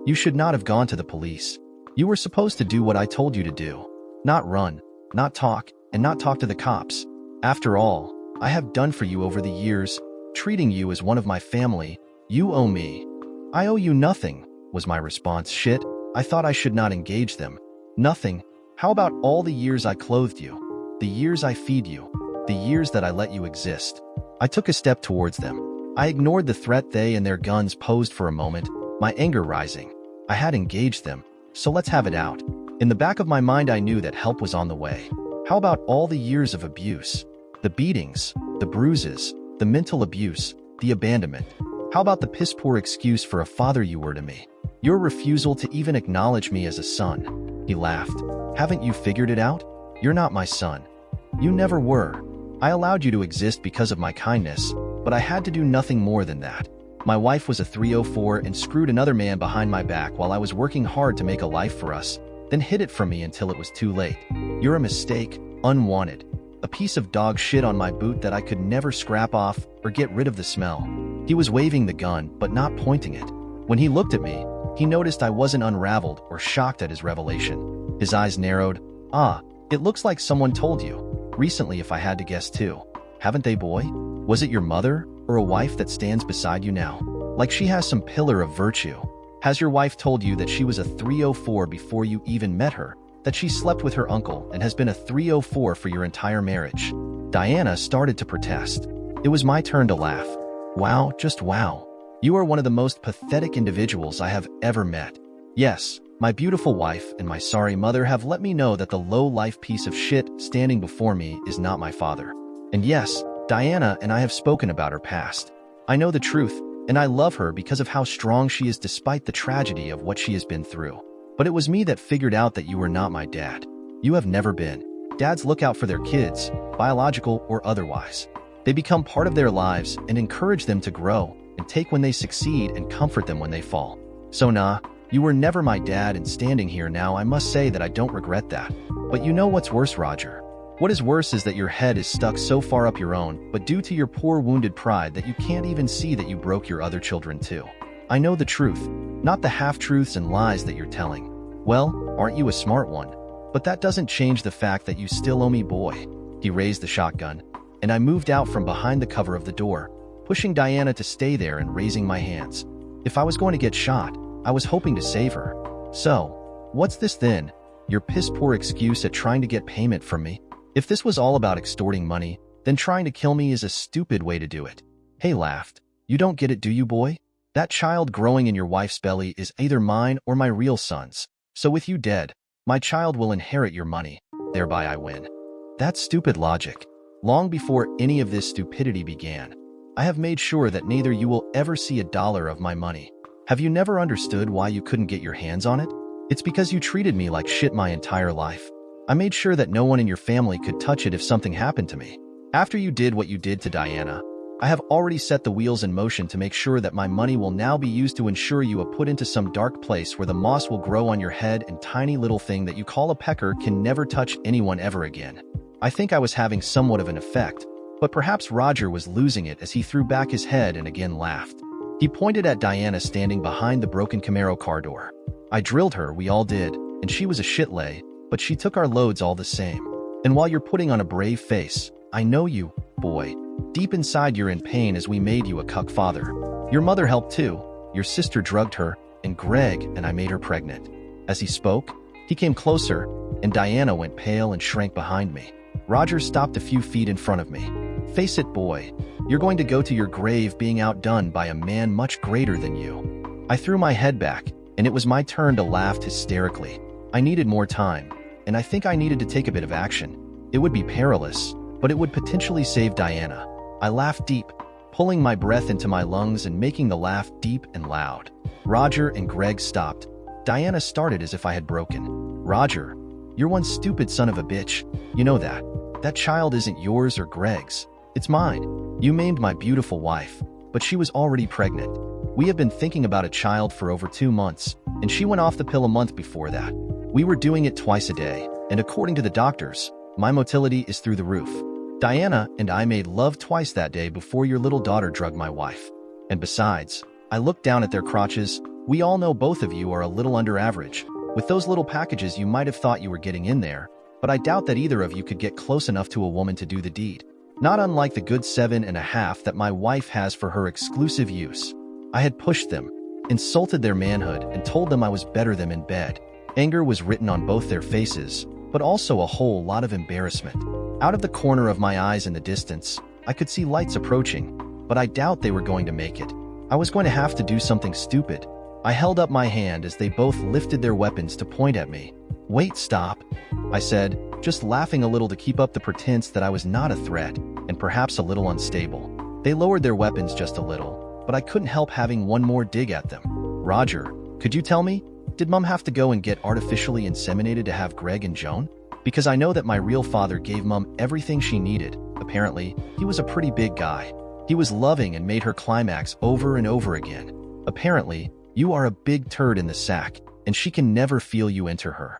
A: You should not have gone to the police. You were supposed to do what I told you to do. Not run, not talk, and not talk to the cops. After all, I have done for you over the years, treating you as one of my family. You owe me. I owe you nothing, was my response. Shit, I thought I should not engage them. Nothing. How about all the years I clothed you? The years I feed you? The years that I let you exist? I took a step towards them. I ignored the threat they and their guns posed for a moment, my anger rising. I had engaged them, so let's have it out. In the back of my mind I knew that help was on the way. How about all the years of abuse? The beatings, the bruises, the mental abuse, the abandonment. How about the piss-poor excuse for a father you were to me? Your refusal to even acknowledge me as a son. He laughed. Haven't you figured it out? You're not my son. You never were. I allowed you to exist because of my kindness, but I had to do nothing more than that. My wife was a 304 and screwed another man behind my back while I was working hard to make a life for us, then hid it from me until it was too late. You're a mistake, unwanted. A piece of dog shit on my boot that I could never scrap off or get rid of the smell. He was waving the gun, but not pointing it. When he looked at me, he noticed I wasn't unraveled or shocked at his revelation. His eyes narrowed. Ah, it looks like someone told you. Recently, if I had to guess too. Haven't they, boy? Was it your mother or a wife that stands beside you now? Like she has some pillar of virtue. Has your wife told you that she was a 304 before you even met her? That she slept with her uncle and has been a 304 for your entire marriage? Diana started to protest. It was my turn to laugh. Wow, just wow. You are one of the most pathetic individuals I have ever met. Yes, my beautiful wife and my sorry mother have let me know that the low-life piece of shit standing before me is not my father. And yes, Diana and I have spoken about her past. I know the truth, and I love her because of how strong she is despite the tragedy of what she has been through. But it was me that figured out that you were not my dad. You have never been. Dads look out for their kids, biological or otherwise. They become part of their lives and encourage them to grow and take when they succeed and comfort them when they fall. So nah, you were never my dad, and standing here now I must say that I don't regret that. But you know what's worse, Roger? What is worse is that your head is stuck so far up your own, but due to your poor wounded pride that you can't even see that you broke your other children too. I know the truth, not the half-truths and lies that you're telling. Well, aren't you a smart one? But that doesn't change the fact that you still owe me, boy. He raised the shotgun, and I moved out from behind the cover of the door, pushing Diana to stay there and raising my hands. If I was going to get shot, I was hoping to save her. So, what's this then? Your piss-poor excuse at trying to get payment from me? If this was all about extorting money, then trying to kill me is a stupid way to do it. He laughed. You don't get it, do you, boy? That child growing in your wife's belly is either mine or my real son's. So with you dead, my child will inherit your money. Thereby I win. That's stupid logic. Long before any of this stupidity began, I have made sure that neither you will ever see a dollar of my money. Have you never understood why you couldn't get your hands on it? It's because you treated me like shit my entire life. I made sure that no one in your family could touch it if something happened to me. After you did what you did to Diana, I have already set the wheels in motion to make sure that my money will now be used to ensure you are put into some dark place where the moss will grow on your head and tiny little thing that you call a pecker can never touch anyone ever again. I think I was having somewhat of an effect, but perhaps Roger was losing it as he threw back his head and again laughed. He pointed at Diana standing behind the broken Camaro car door. I drilled her, we all did, and she was a shitlay, but she took our loads all the same. And while you're putting on a brave face, I know you, boy. Deep inside you're in pain as we made you a cuck father. Your mother helped too. Your sister drugged her, and Greg and I made her pregnant. As he spoke, he came closer, and Diana went pale and shrank behind me. Roger stopped a few feet in front of me. Face it, boy. You're going to go to your grave being outdone by a man much greater than you. I threw my head back, and it was my turn to laugh hysterically. I needed more time, and I think I needed to take a bit of action. It would be perilous, but it would potentially save Diana. I laughed deep, pulling my breath into my lungs and making the laugh deep and loud. Roger and Greg stopped. Diana started as if I had broken. Roger, you're one stupid son of a bitch. You know that. That child isn't yours or Greg's. It's mine. You maimed my beautiful wife, but she was already pregnant. We have been thinking about a child for over 2 months, and she went off the pill a month before that. We were doing it twice a day, and according to the doctors, my motility is through the roof. Diana and I made love twice that day before your little daughter drugged my wife. And besides, I looked down at their crotches. We all know both of you are a little under average. With those little packages you might have thought you were getting in there, but I doubt that either of you could get close enough to a woman to do the deed. Not unlike the good 7.5 that my wife has for her exclusive use. I had pushed them, insulted their manhood, and told them I was better than in bed. Anger was written on both their faces, but also a whole lot of embarrassment. Out of the corner of my eyes in the distance, I could see lights approaching, but I doubt they were going to make it. I was going to have to do something stupid. I held up my hand as they both lifted their weapons to point at me. Wait, stop, I said, just laughing a little to keep up the pretense that I was not a threat, and perhaps a little unstable. They lowered their weapons just a little, but I couldn't help having one more dig at them. Roger, could you tell me, did Mom have to go and get artificially inseminated to have Greg and Joan? Because I know that my real father gave Mom everything she needed. Apparently, he was a pretty big guy. He was loving and made her climax over and over again. Apparently, you are a big turd in the sack, and she can never feel you enter her.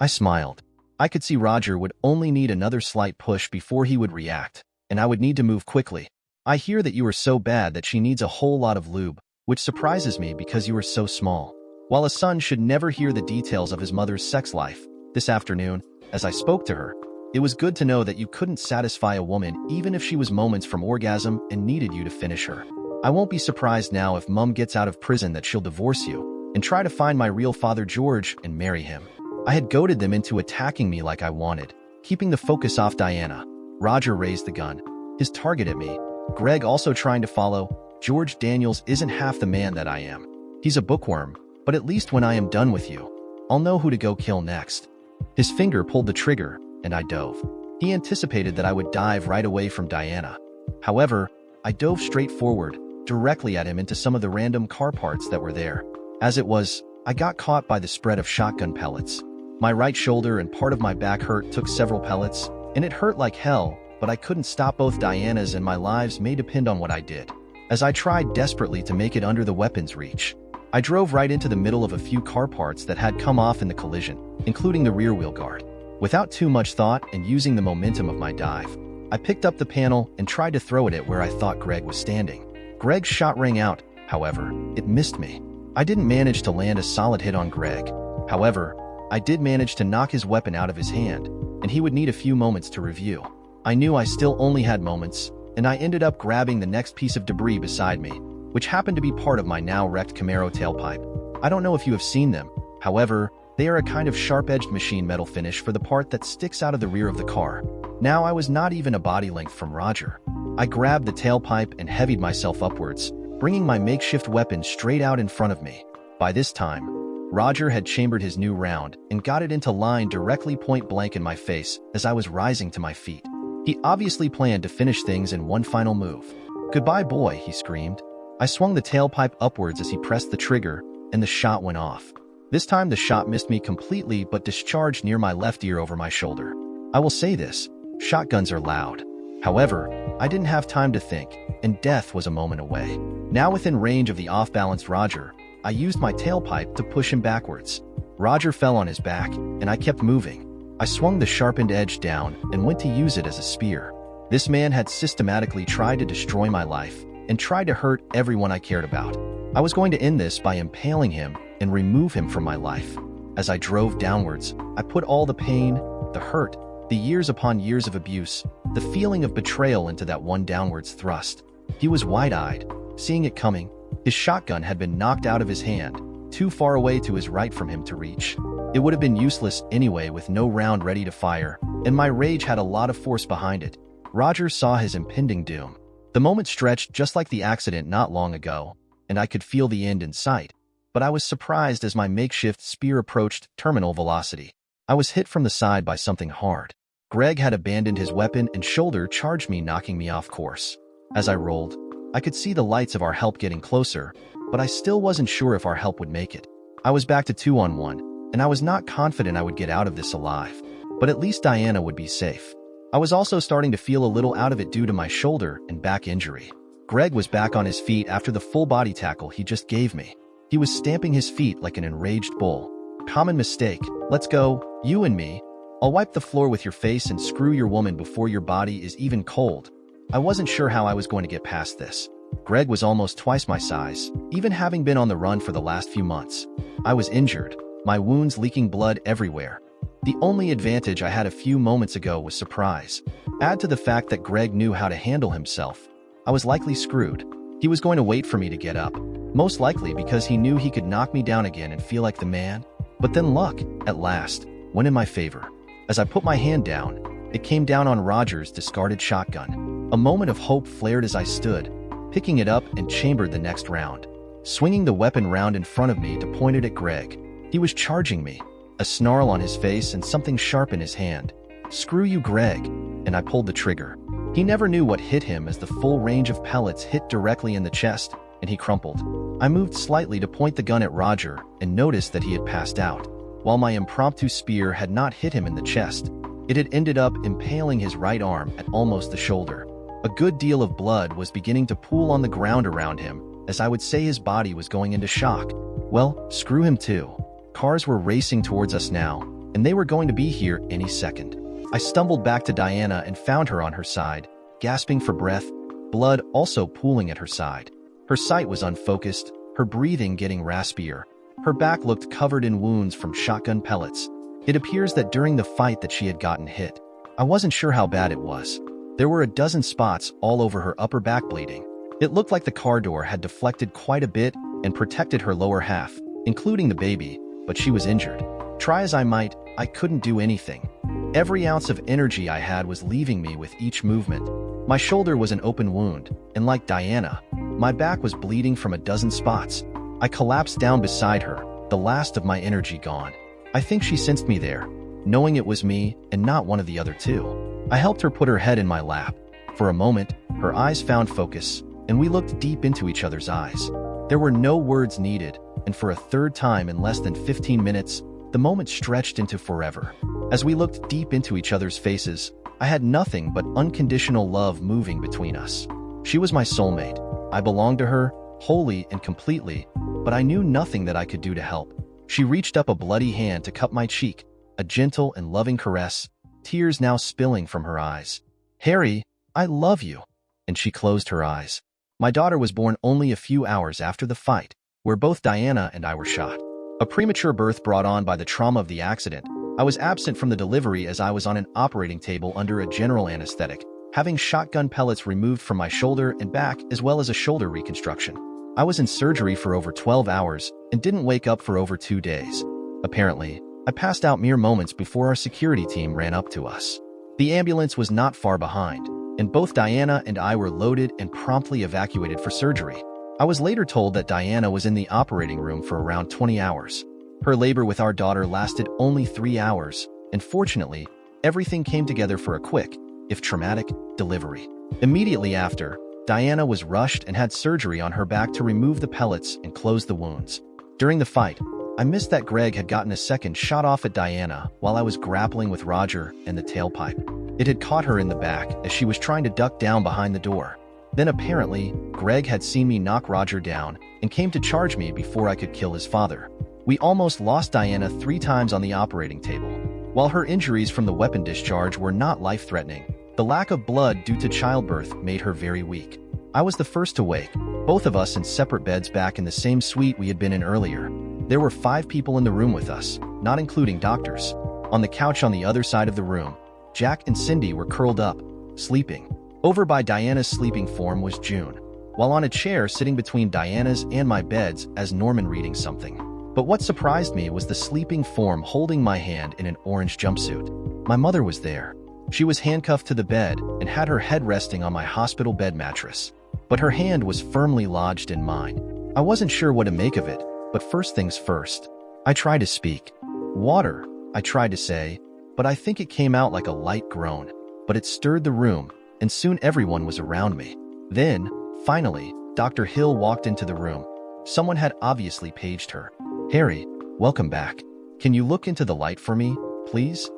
A: I smiled. I could see Roger would only need another slight push before he would react, and I would need to move quickly. I hear that you are so bad that she needs a whole lot of lube, which surprises me because you are so small. While a son should never hear the details of his mother's sex life, this afternoon, as I spoke to her, it was good to know that you couldn't satisfy a woman even if she was moments from orgasm and needed you to finish her. I won't be surprised now if Mum gets out of prison that she'll divorce you and try to find my real father George and marry him. I had goaded them into attacking me like I wanted, keeping the focus off Diana. Roger raised the gun, his target at me. Greg also trying to follow. George Daniels isn't half the man that I am. He's a bookworm, but at least when I am done with you, I'll know who to go kill next. His finger pulled the trigger, and I dove. He anticipated that I would dive right away from Diana. However, I dove straight forward, directly at him into some of the random car parts that were there. As it was, I got caught by the spread of shotgun pellets. My right shoulder and part of my back took several pellets, and it hurt like hell, but I couldn't stop. Both Diana's and my lives may depend on what I did. As I tried desperately to make it under the weapon's reach, I drove right into the middle of a few car parts that had come off in the collision, including the rear wheel guard. Without too much thought and using the momentum of my dive, I picked up the panel and tried to throw it at where I thought Greg was standing. Greg's shot rang out, however, it missed me. I didn't manage to land a solid hit on Greg. However, I did manage to knock his weapon out of his hand, and he would need a few moments to review. I knew I still only had moments, and I ended up grabbing the next piece of debris beside me, which happened to be part of my now wrecked Camaro tailpipe. I don't know if you have seen them, however, they are a kind of sharp-edged machine metal finish for the part that sticks out of the rear of the car. Now I was not even a body length from Roger. I grabbed the tailpipe and heavied myself upwards, bringing my makeshift weapon straight out in front of me. By this time, Roger had chambered his new round and got it into line directly point blank in my face as I was rising to my feet. He obviously planned to finish things in one final move. "Goodbye, boy," he screamed. I swung the tailpipe upwards as he pressed the trigger, and the shot went off. This time the shot missed me completely but discharged near my left ear over my shoulder. I will say this, shotguns are loud. However, I didn't have time to think, and death was a moment away. Now within range of the off-balanced Roger, I used my tailpipe to push him backwards. Roger fell on his back, and I kept moving. I swung the sharpened edge down and went to use it as a spear. This man had systematically tried to destroy my life and tried to hurt everyone I cared about. I was going to end this by impaling him and remove him from my life. As I drove downwards, I put all the pain, the hurt, the years upon years of abuse, the feeling of betrayal into that one downwards thrust. He was wide-eyed, seeing it coming. His shotgun had been knocked out of his hand, too far away to his right from him to reach. It would have been useless anyway with no round ready to fire, and my rage had a lot of force behind it. Roger saw his impending doom. The moment stretched just like the accident not long ago, and I could feel the end in sight. But I was surprised as my makeshift spear approached terminal velocity. I was hit from the side by something hard. Greg had abandoned his weapon and shoulder charged me, knocking me off course. As I rolled, I could see the lights of our help getting closer, but I still wasn't sure if our help would make it. I was back to 2-on-1, and I was not confident I would get out of this alive. But at least Diana would be safe. I was also starting to feel a little out of it due to my shoulder and back injury. Greg was back on his feet after the full body tackle he just gave me. He was stamping his feet like an enraged bull. Common mistake. Let's go, you and me. I'll wipe the floor with your face and screw your woman before your body is even cold. I wasn't sure how I was going to get past this. Greg was almost twice my size, even having been on the run for the last few months. I was injured, my wounds leaking blood everywhere. The only advantage I had a few moments ago was surprise. Add to the fact that Greg knew how to handle himself. I was likely screwed. He was going to wait for me to get up, most likely because he knew he could knock me down again and feel like the man. But then luck, at last, went in my favor. As I put my hand down, it came down on Roger's discarded shotgun. A moment of hope flared as I stood, picking it up and chambered the next round. Swinging the weapon round in front of me to point it at Greg. He was charging me, a snarl on his face and something sharp in his hand. "Screw you, Greg," and I pulled the trigger. He never knew what hit him as the full range of pellets hit directly in the chest, and he crumpled. I moved slightly to point the gun at Roger and noticed that he had passed out. While my impromptu spear had not hit him in the chest, it had ended up impaling his right arm at almost the shoulder. A good deal of blood was beginning to pool on the ground around him, as I would say his body was going into shock. Well, screw him too. Cars were racing towards us now, and they were going to be here any second. I stumbled back to Diana and found her on her side, gasping for breath, blood also pooling at her side. Her sight was unfocused, her breathing getting raspier. Her back looked covered in wounds from shotgun pellets. It appears that during the fight that she had gotten hit. I wasn't sure how bad it was. There were a dozen spots all over her upper back bleeding. It looked like the car door had deflected quite a bit and protected her lower half, including the baby, but she was injured. Try as I might, I couldn't do anything. Every ounce of energy I had was leaving me with each movement. My shoulder was an open wound, and like Diana, my back was bleeding from a dozen spots. I collapsed down beside her, the last of my energy gone. I think she sensed me there, knowing it was me and not one of the other two. I helped her put her head in my lap. For a moment, her eyes found focus, and we looked deep into each other's eyes. There were no words needed, and for a third time in less than 15 minutes, the moment stretched into forever. As we looked deep into each other's faces, I had nothing but unconditional love moving between us. She was my soulmate. I belonged to her, wholly and completely, but I knew nothing that I could do to help. She reached up a bloody hand to cup my cheek, a gentle and loving caress, tears now spilling from her eyes. "Harry, I love you." And she closed her eyes. My daughter was born only a few hours after the fight, where both Diana and I were shot. A premature birth brought on by the trauma of the accident. I was absent from the delivery as I was on an operating table under a general anesthetic, having shotgun pellets removed from my shoulder and back as well as a shoulder reconstruction. I was in surgery for over 12 hours and didn't wake up for over 2 days. Apparently, I passed out mere moments before our security team ran up to us. The ambulance was not far behind, and both Diana and I were loaded and promptly evacuated for surgery. I was later told that Diana was in the operating room for around 20 hours. Her labor with our daughter lasted only 3 hours, and fortunately, everything came together for a quick, if traumatic, delivery. Immediately after, Diana was rushed and had surgery on her back to remove the pellets and close the wounds. During the fight, I missed that Greg had gotten a second shot off at Diana while I was grappling with Roger and the tailpipe. It had caught her in the back as she was trying to duck down behind the door. Then apparently, Greg had seen me knock Roger down and came to charge me before I could kill his father. We almost lost Diana 3 times on the operating table. While her injuries from the weapon discharge were not life-threatening, the lack of blood due to childbirth made her very weak. I was the first to wake, both of us in separate beds back in the same suite we had been in earlier. There were 5 people in the room with us, not including doctors. On the couch on the other side of the room, Jack and Cindy were curled up, sleeping. Over by Diana's sleeping form was June, while on a chair sitting between Diana's and my beds as Norman reading something. But what surprised me was the sleeping form holding my hand in an orange jumpsuit. My mother was there. She was handcuffed to the bed and had her head resting on my hospital bed mattress. But her hand was firmly lodged in mine. I wasn't sure what to make of it, but first things first. I tried to speak. "Water," I tried to say, but I think it came out like a light groan. But it stirred the room, and soon everyone was around me. Then, finally, Dr. Hill walked into the room. Someone had obviously paged her. "Harry, welcome back. Can you look into the light for me, please?"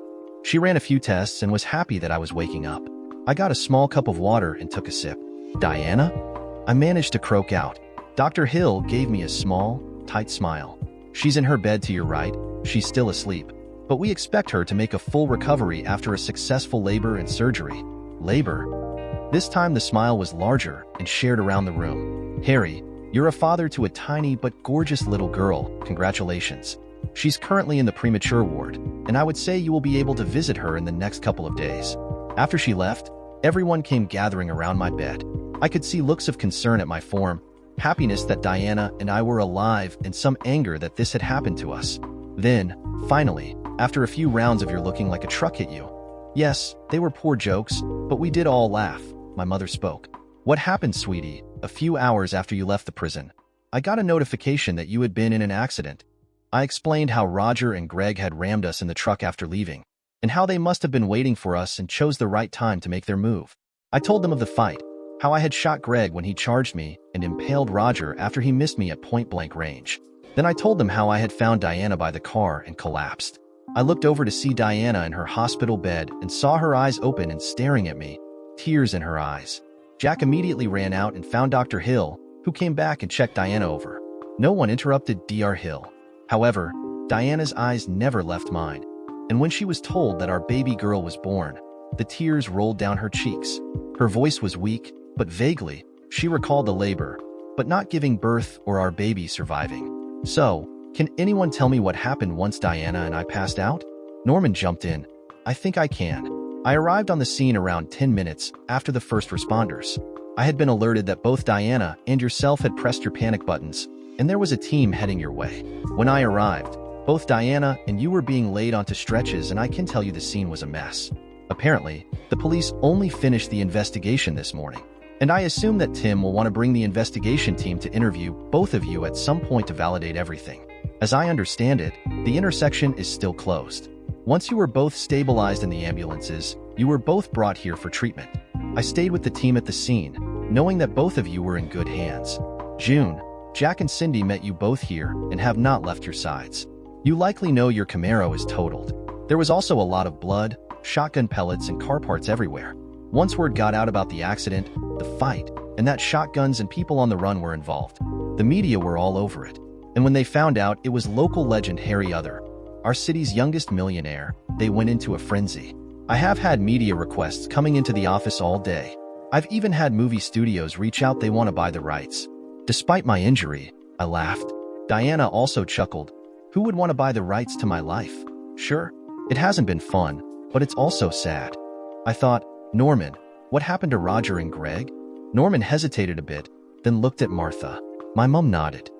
A: She ran a few tests and was happy that I was waking up. I got a small cup of water and took a sip. "Diana?" I managed to croak out. Dr. Hill gave me a small, tight smile. "She's in her bed to your right. She's still asleep. But we expect her to make a full recovery after a successful labor and surgery." Labor? This time the smile was larger and shared around the room. "Harry, you're a father to a tiny but gorgeous little girl. Congratulations. She's currently in the premature ward, and I would say you will be able to visit her in the next couple of days." After she left, everyone came gathering around my bed. I could see looks of concern at my form, happiness that Diana and I were alive, and some anger that this had happened to us. Then, finally, after a few rounds of "you're looking like a truck hit you." Yes, they were poor jokes, but we did all laugh. My mother spoke. "What happened, sweetie?" "A few hours after you left the prison, I got a notification that you had been in an accident." I explained how Roger and Greg had rammed us in the truck after leaving, and how they must have been waiting for us and chose the right time to make their move. I told them of the fight, how I had shot Greg when he charged me and impaled Roger after he missed me at point-blank range. Then I told them how I had found Diana by the car and collapsed. I looked over to see Diana in her hospital bed and saw her eyes open and staring at me, tears in her eyes. Jack immediately ran out and found Dr. Hill, who came back and checked Diana over. No one interrupted Dr. Hill. However, Diana's eyes never left mine, and when she was told that our baby girl was born, the tears rolled down her cheeks. Her voice was weak, but vaguely, she recalled the labor, but not giving birth or our baby surviving. "So, can anyone tell me what happened once Diana and I passed out?" Norman jumped in. "I think I can." I arrived on the scene around 10 minutes after the first responders. I had been alerted that both Diana and yourself had pressed your panic buttons, and there was a team heading your way. When I arrived, both Diana and you were being laid onto stretches, and I can tell you the scene was a mess. Apparently, the police only finished the investigation this morning, and I assume that Tim will want to bring the investigation team to interview both of you at some point to validate everything. As I understand it, the intersection is still closed. Once you were both stabilized in the ambulances, you were both brought here for treatment. I stayed with the team at the scene, knowing that both of you were in good hands. June, Jack and Cindy met you both here and have not left your sides. You likely know your Camaro is totaled. There was also a lot of blood, shotgun pellets, and car parts everywhere. Once word got out about the accident, the fight, and that shotguns and people on the run were involved, the media were all over it. And when they found out it was local legend Harry Other, our city's youngest millionaire, they went into a frenzy. I have had media requests coming into the office all day. I've even had movie studios reach out, they want to buy the rights. Despite my injury, I laughed. Diana also chuckled. Who would want to buy the rights to my life? Sure, it hasn't been fun, but it's also sad. I thought, Norman, what happened to Roger and Greg? Norman hesitated a bit, then looked at Martha. My mom nodded.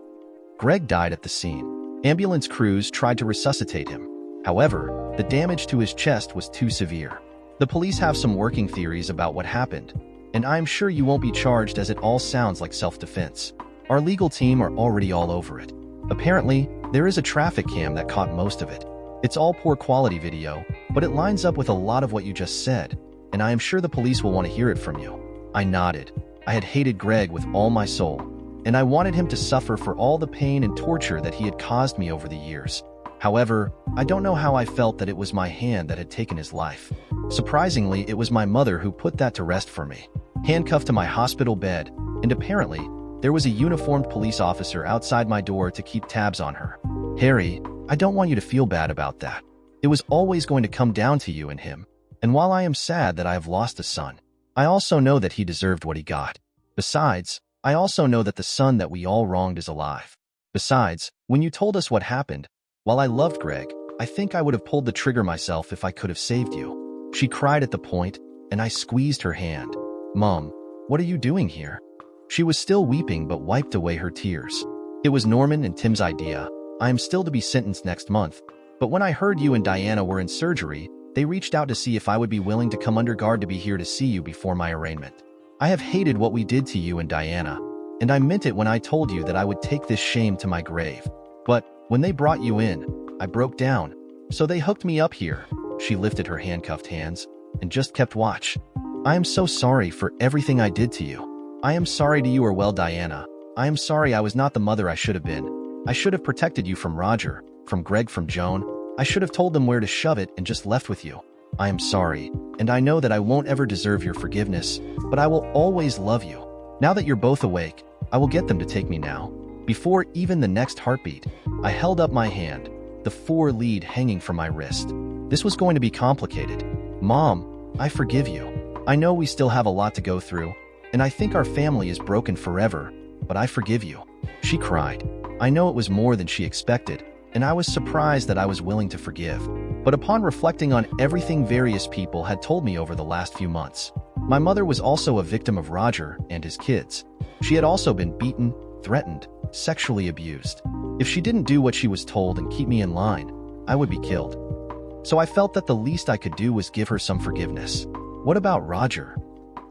A: Greg died at the scene. Ambulance crews tried to resuscitate him. However, the damage to his chest was too severe. The police have some working theories about what happened, and I'm sure you won't be charged as it all sounds like self-defense. Our legal team are already all over it. Apparently, there is a traffic cam that caught most of it. It's all poor quality video, but it lines up with a lot of what you just said, and I am sure the police will want to hear it from you. I nodded. I had hated Greg with all my soul, and I wanted him to suffer for all the pain and torture that he had caused me over the years. However, I don't know how I felt that it was my hand that had taken his life. Surprisingly, it was my mother who put that to rest for me. Handcuffed to my hospital bed, and apparently, there was a uniformed police officer outside my door to keep tabs on her. Harry, I don't want you to feel bad about that. It was always going to come down to you and him. And while I am sad that I have lost a son, I also know that he deserved what he got. Besides, I also know that the son that we all wronged is alive. Besides, when you told us what happened, while I loved Greg, I think I would have pulled the trigger myself if I could have saved you. She cried at the point, and I squeezed her hand. Mom, what are you doing here? She was still weeping but wiped away her tears. It was Norman and Tim's idea. I am still to be sentenced next month, but when I heard you and Diana were in surgery, they reached out to see if I would be willing to come under guard to be here to see you before my arraignment. I have hated what we did to you and Diana, and I meant it when I told you that I would take this shame to my grave. But when they brought you in, I broke down, so they hooked me up here. She lifted her handcuffed hands and just kept watch. I am so sorry for everything I did to you. I am sorry to you as well, Diana. I am sorry I was not the mother I should have been. I should have protected you from Roger, from Greg, from Joan. I should have told them where to shove it and just left with you. I am sorry, and I know that I won't ever deserve your forgiveness, but I will always love you. Now that you're both awake, I will get them to take me now. Before even the next heartbeat, I held up my hand, the 4 lead hanging from my wrist. This was going to be complicated. Mom, I forgive you. I know we still have a lot to go through, and I think our family is broken forever, but I forgive you. She cried. I know it was more than she expected, and I was surprised that I was willing to forgive. But upon reflecting on everything various people had told me over the last few months, my mother was also a victim of Roger and his kids. She had also been beaten, threatened, sexually abused. If she didn't do what she was told and keep me in line, I would be killed. So I felt that the least I could do was give her some forgiveness. What about Roger?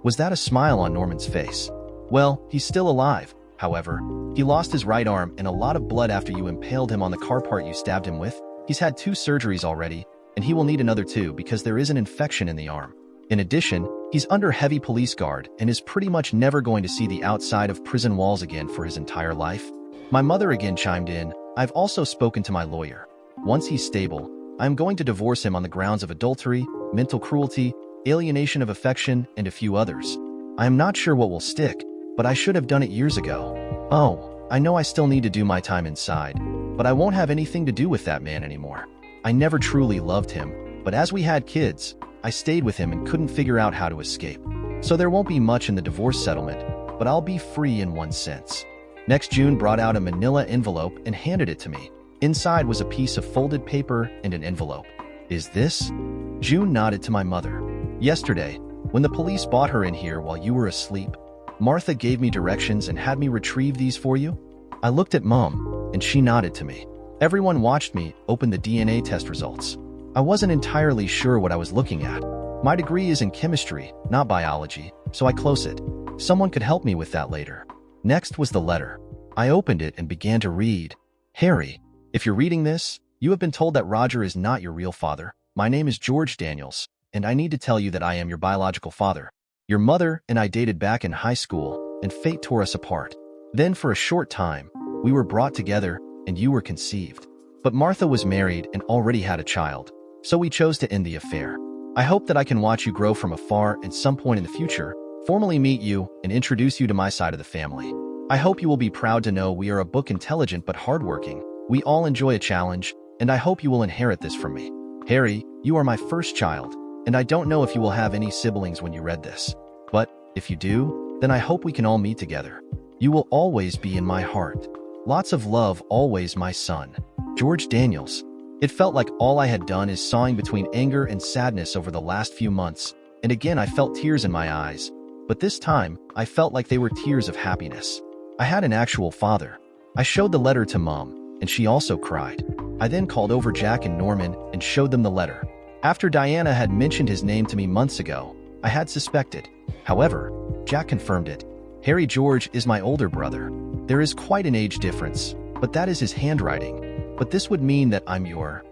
A: Was that a smile on Norman's face? Well, he's still alive. However, he lost his right arm and a lot of blood after you impaled him on the car part you stabbed him with. He's had 2 surgeries already, and he will need another 2 because there is an infection in the arm. In addition, he's under heavy police guard and is pretty much never going to see the outside of prison walls again for his entire life. My mother again chimed in. I've also spoken to my lawyer. Once he's stable, I'm going to divorce him on the grounds of adultery, mental cruelty, alienation of affection, and a few others. I am not sure what will stick, but I should have done it years ago. Oh, I know I still need to do my time inside, but I won't have anything to do with that man anymore. I never truly loved him, but as we had kids, I stayed with him and couldn't figure out how to escape. So there won't be much in the divorce settlement, but I'll be free in one sense. Next, June brought out a manila envelope and handed it to me. Inside was a piece of folded paper and an envelope. Is this? June nodded to my mother. Yesterday, when the police brought her in here while you were asleep, Martha gave me directions and had me retrieve these for you. I looked at Mom, and she nodded to me. Everyone watched me open the DNA test results. I wasn't entirely sure what I was looking at. My degree is in chemistry, not biology, so I close it. Someone could help me with that later. Next was the letter. I opened it and began to read. Harry, if you're reading this, you have been told that Roger is not your real father. My name is George Daniels, and I need to tell you that I am your biological father. Your mother and I dated back in high school, and fate tore us apart. Then for a short time, we were brought together, and you were conceived. But Martha was married and already had a child, so we chose to end the affair. I hope that I can watch you grow from afar and some point in the future, formally meet you, and introduce you to my side of the family. I hope you will be proud to know we are a book intelligent but hardworking. We all enjoy a challenge, and I hope you will inherit this from me. Harry, you are my first child, and I don't know if you will have any siblings when you read this. But if you do, then I hope we can all meet together. You will always be in my heart. Lots of love, always, my son. George Daniels. It felt like all I had done is sawing between anger and sadness over the last few months, and again I felt tears in my eyes. But this time, I felt like they were tears of happiness. I had an actual father. I showed the letter to Mom, and she also cried. I then called over Jack and Norman and showed them the letter. After Diana had mentioned his name to me months ago, I had suspected. However, Jack confirmed it. Harry George is my older brother. There is quite an age difference, but that is his handwriting. But this would mean that I'm your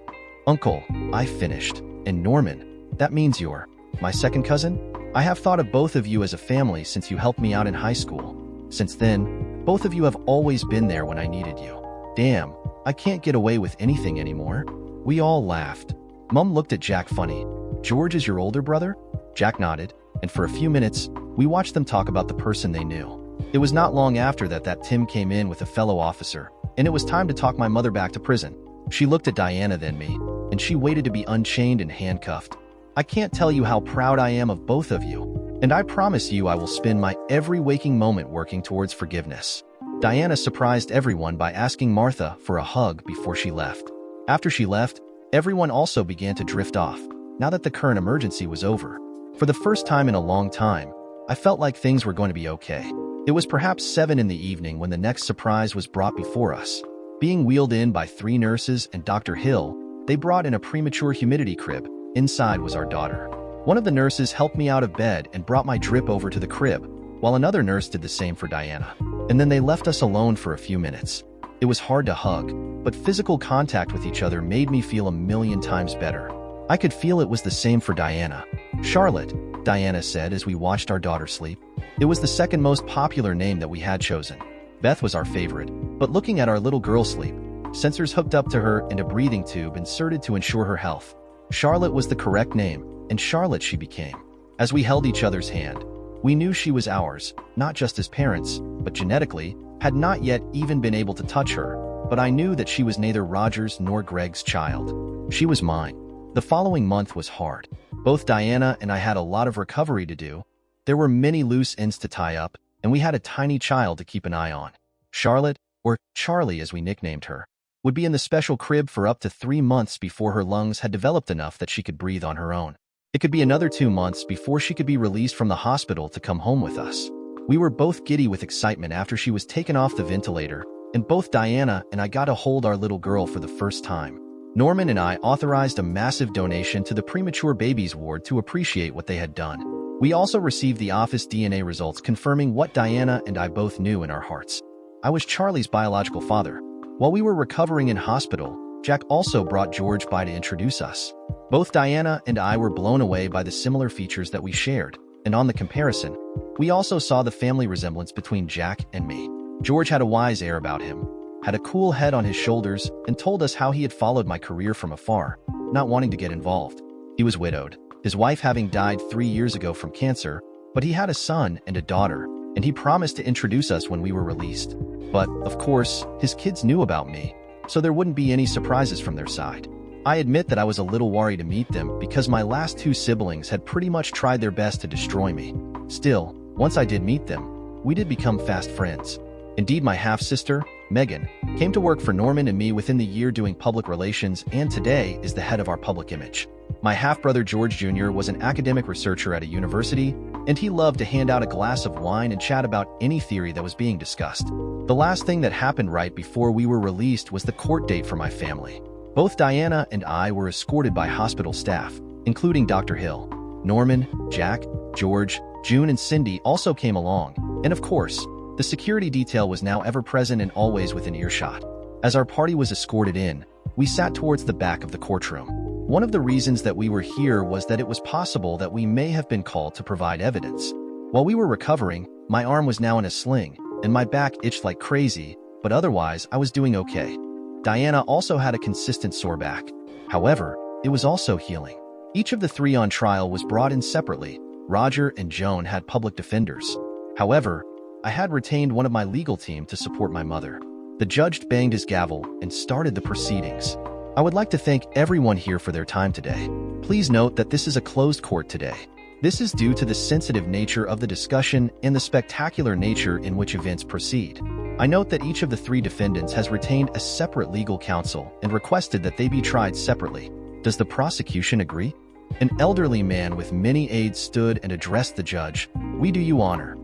A: uncle. I finished. And Norman, that means you're my second cousin? I have thought of both of you as a family since you helped me out in high school. Since then, both of you have always been there when I needed you. Damn, I can't get away with anything anymore. We all laughed. Mom looked at Jack funny. George is your older brother? Jack nodded, and for a few minutes, we watched them talk about the person they knew. It was not long after that Tim came in with a fellow officer, and it was time to talk my mother back to prison. She looked at Diana then me, and she waited to be unchained and handcuffed. I can't tell you how proud I am of both of you, and I promise you I will spend my every waking moment working towards forgiveness. Diana surprised everyone by asking Martha for a hug before she left. After she left, everyone also began to drift off, now that the current emergency was over. For the first time in a long time, I felt like things were going to be okay. It was perhaps 7 in the evening when the next surprise was brought before us. Being wheeled in by 3 nurses and Dr. Hill, they brought in a premature humidity crib. Inside was our daughter. One of the nurses helped me out of bed and brought my drip over to the crib, while another nurse did the same for Diana. And then they left us alone for a few minutes. It was hard to hug, but physical contact with each other made me feel a million times better. I could feel it was the same for Diana. Charlotte, Diana said as we watched our daughter sleep. It was the second most popular name that we had chosen. Beth was our favorite, but looking at our little girl sleep, sensors hooked up to her and a breathing tube inserted to ensure her health. Charlotte was the correct name, and Charlotte she became. As we held each other's hand, we knew she was ours, not just as parents, but genetically, had not yet even been able to touch her, but I knew that she was neither Roger's nor Greg's child. She was mine. The following month was hard. Both Diana and I had a lot of recovery to do. There were many loose ends to tie up, and we had a tiny child to keep an eye on. Charlotte, or Charlie as we nicknamed her, would be in the special crib for up to 3 months before her lungs had developed enough that she could breathe on her own. It could be another 2 months before she could be released from the hospital to come home with us. We were both giddy with excitement after she was taken off the ventilator, and both Diana and I got to hold our little girl for the first time. Norman and I authorized a massive donation to the premature babies ward to appreciate what they had done. We also received the office DNA results confirming what Diana and I both knew in our hearts. I was Charlie's biological father. While we were recovering in hospital, Jack also brought George by to introduce us. Both Diana and I were blown away by the similar features that we shared, and on the comparison, we also saw the family resemblance between Jack and me. George had a wise air about him, had a cool head on his shoulders, and told us how he had followed my career from afar, not wanting to get involved. He was widowed, his wife having died 3 years ago from cancer, but he had a son and a daughter, and he promised to introduce us when we were released. But, of course, his kids knew about me, so there wouldn't be any surprises from their side. I admit that I was a little worried to meet them because my last 2 siblings had pretty much tried their best to destroy me. Still, once I did meet them, we did become fast friends. Indeed, my half-sister, Megan, came to work for Norman and me within the year doing public relations and today is the head of our public image. My half-brother George Jr. was an academic researcher at a university, and he loved to hand out a glass of wine and chat about any theory that was being discussed. The last thing that happened right before we were released was the court date for my family. Both Diana and I were escorted by hospital staff, including Dr. Hill. Norman, Jack, George, June, and Cindy also came along, and of course, the security detail was now ever present and always within earshot. As our party was escorted in, we sat towards the back of the courtroom. One of the reasons that we were here was that it was possible that we may have been called to provide evidence. While we were recovering, my arm was now in a sling, and my back itched like crazy, but otherwise I was doing okay. Diana also had a consistent sore back. However, it was also healing. Each of the 3 on trial was brought in separately. Roger and Joan had public defenders. However, I had retained one of my legal team to support my mother. The judge banged his gavel and started the proceedings. I would like to thank everyone here for their time today. Please note that this is a closed court today. This is due to the sensitive nature of the discussion and the spectacular nature in which events proceed. I note that each of the 3 defendants has retained a separate legal counsel and requested that they be tried separately. Does the prosecution agree? An elderly man with many aides stood and addressed the judge. "We do you honor."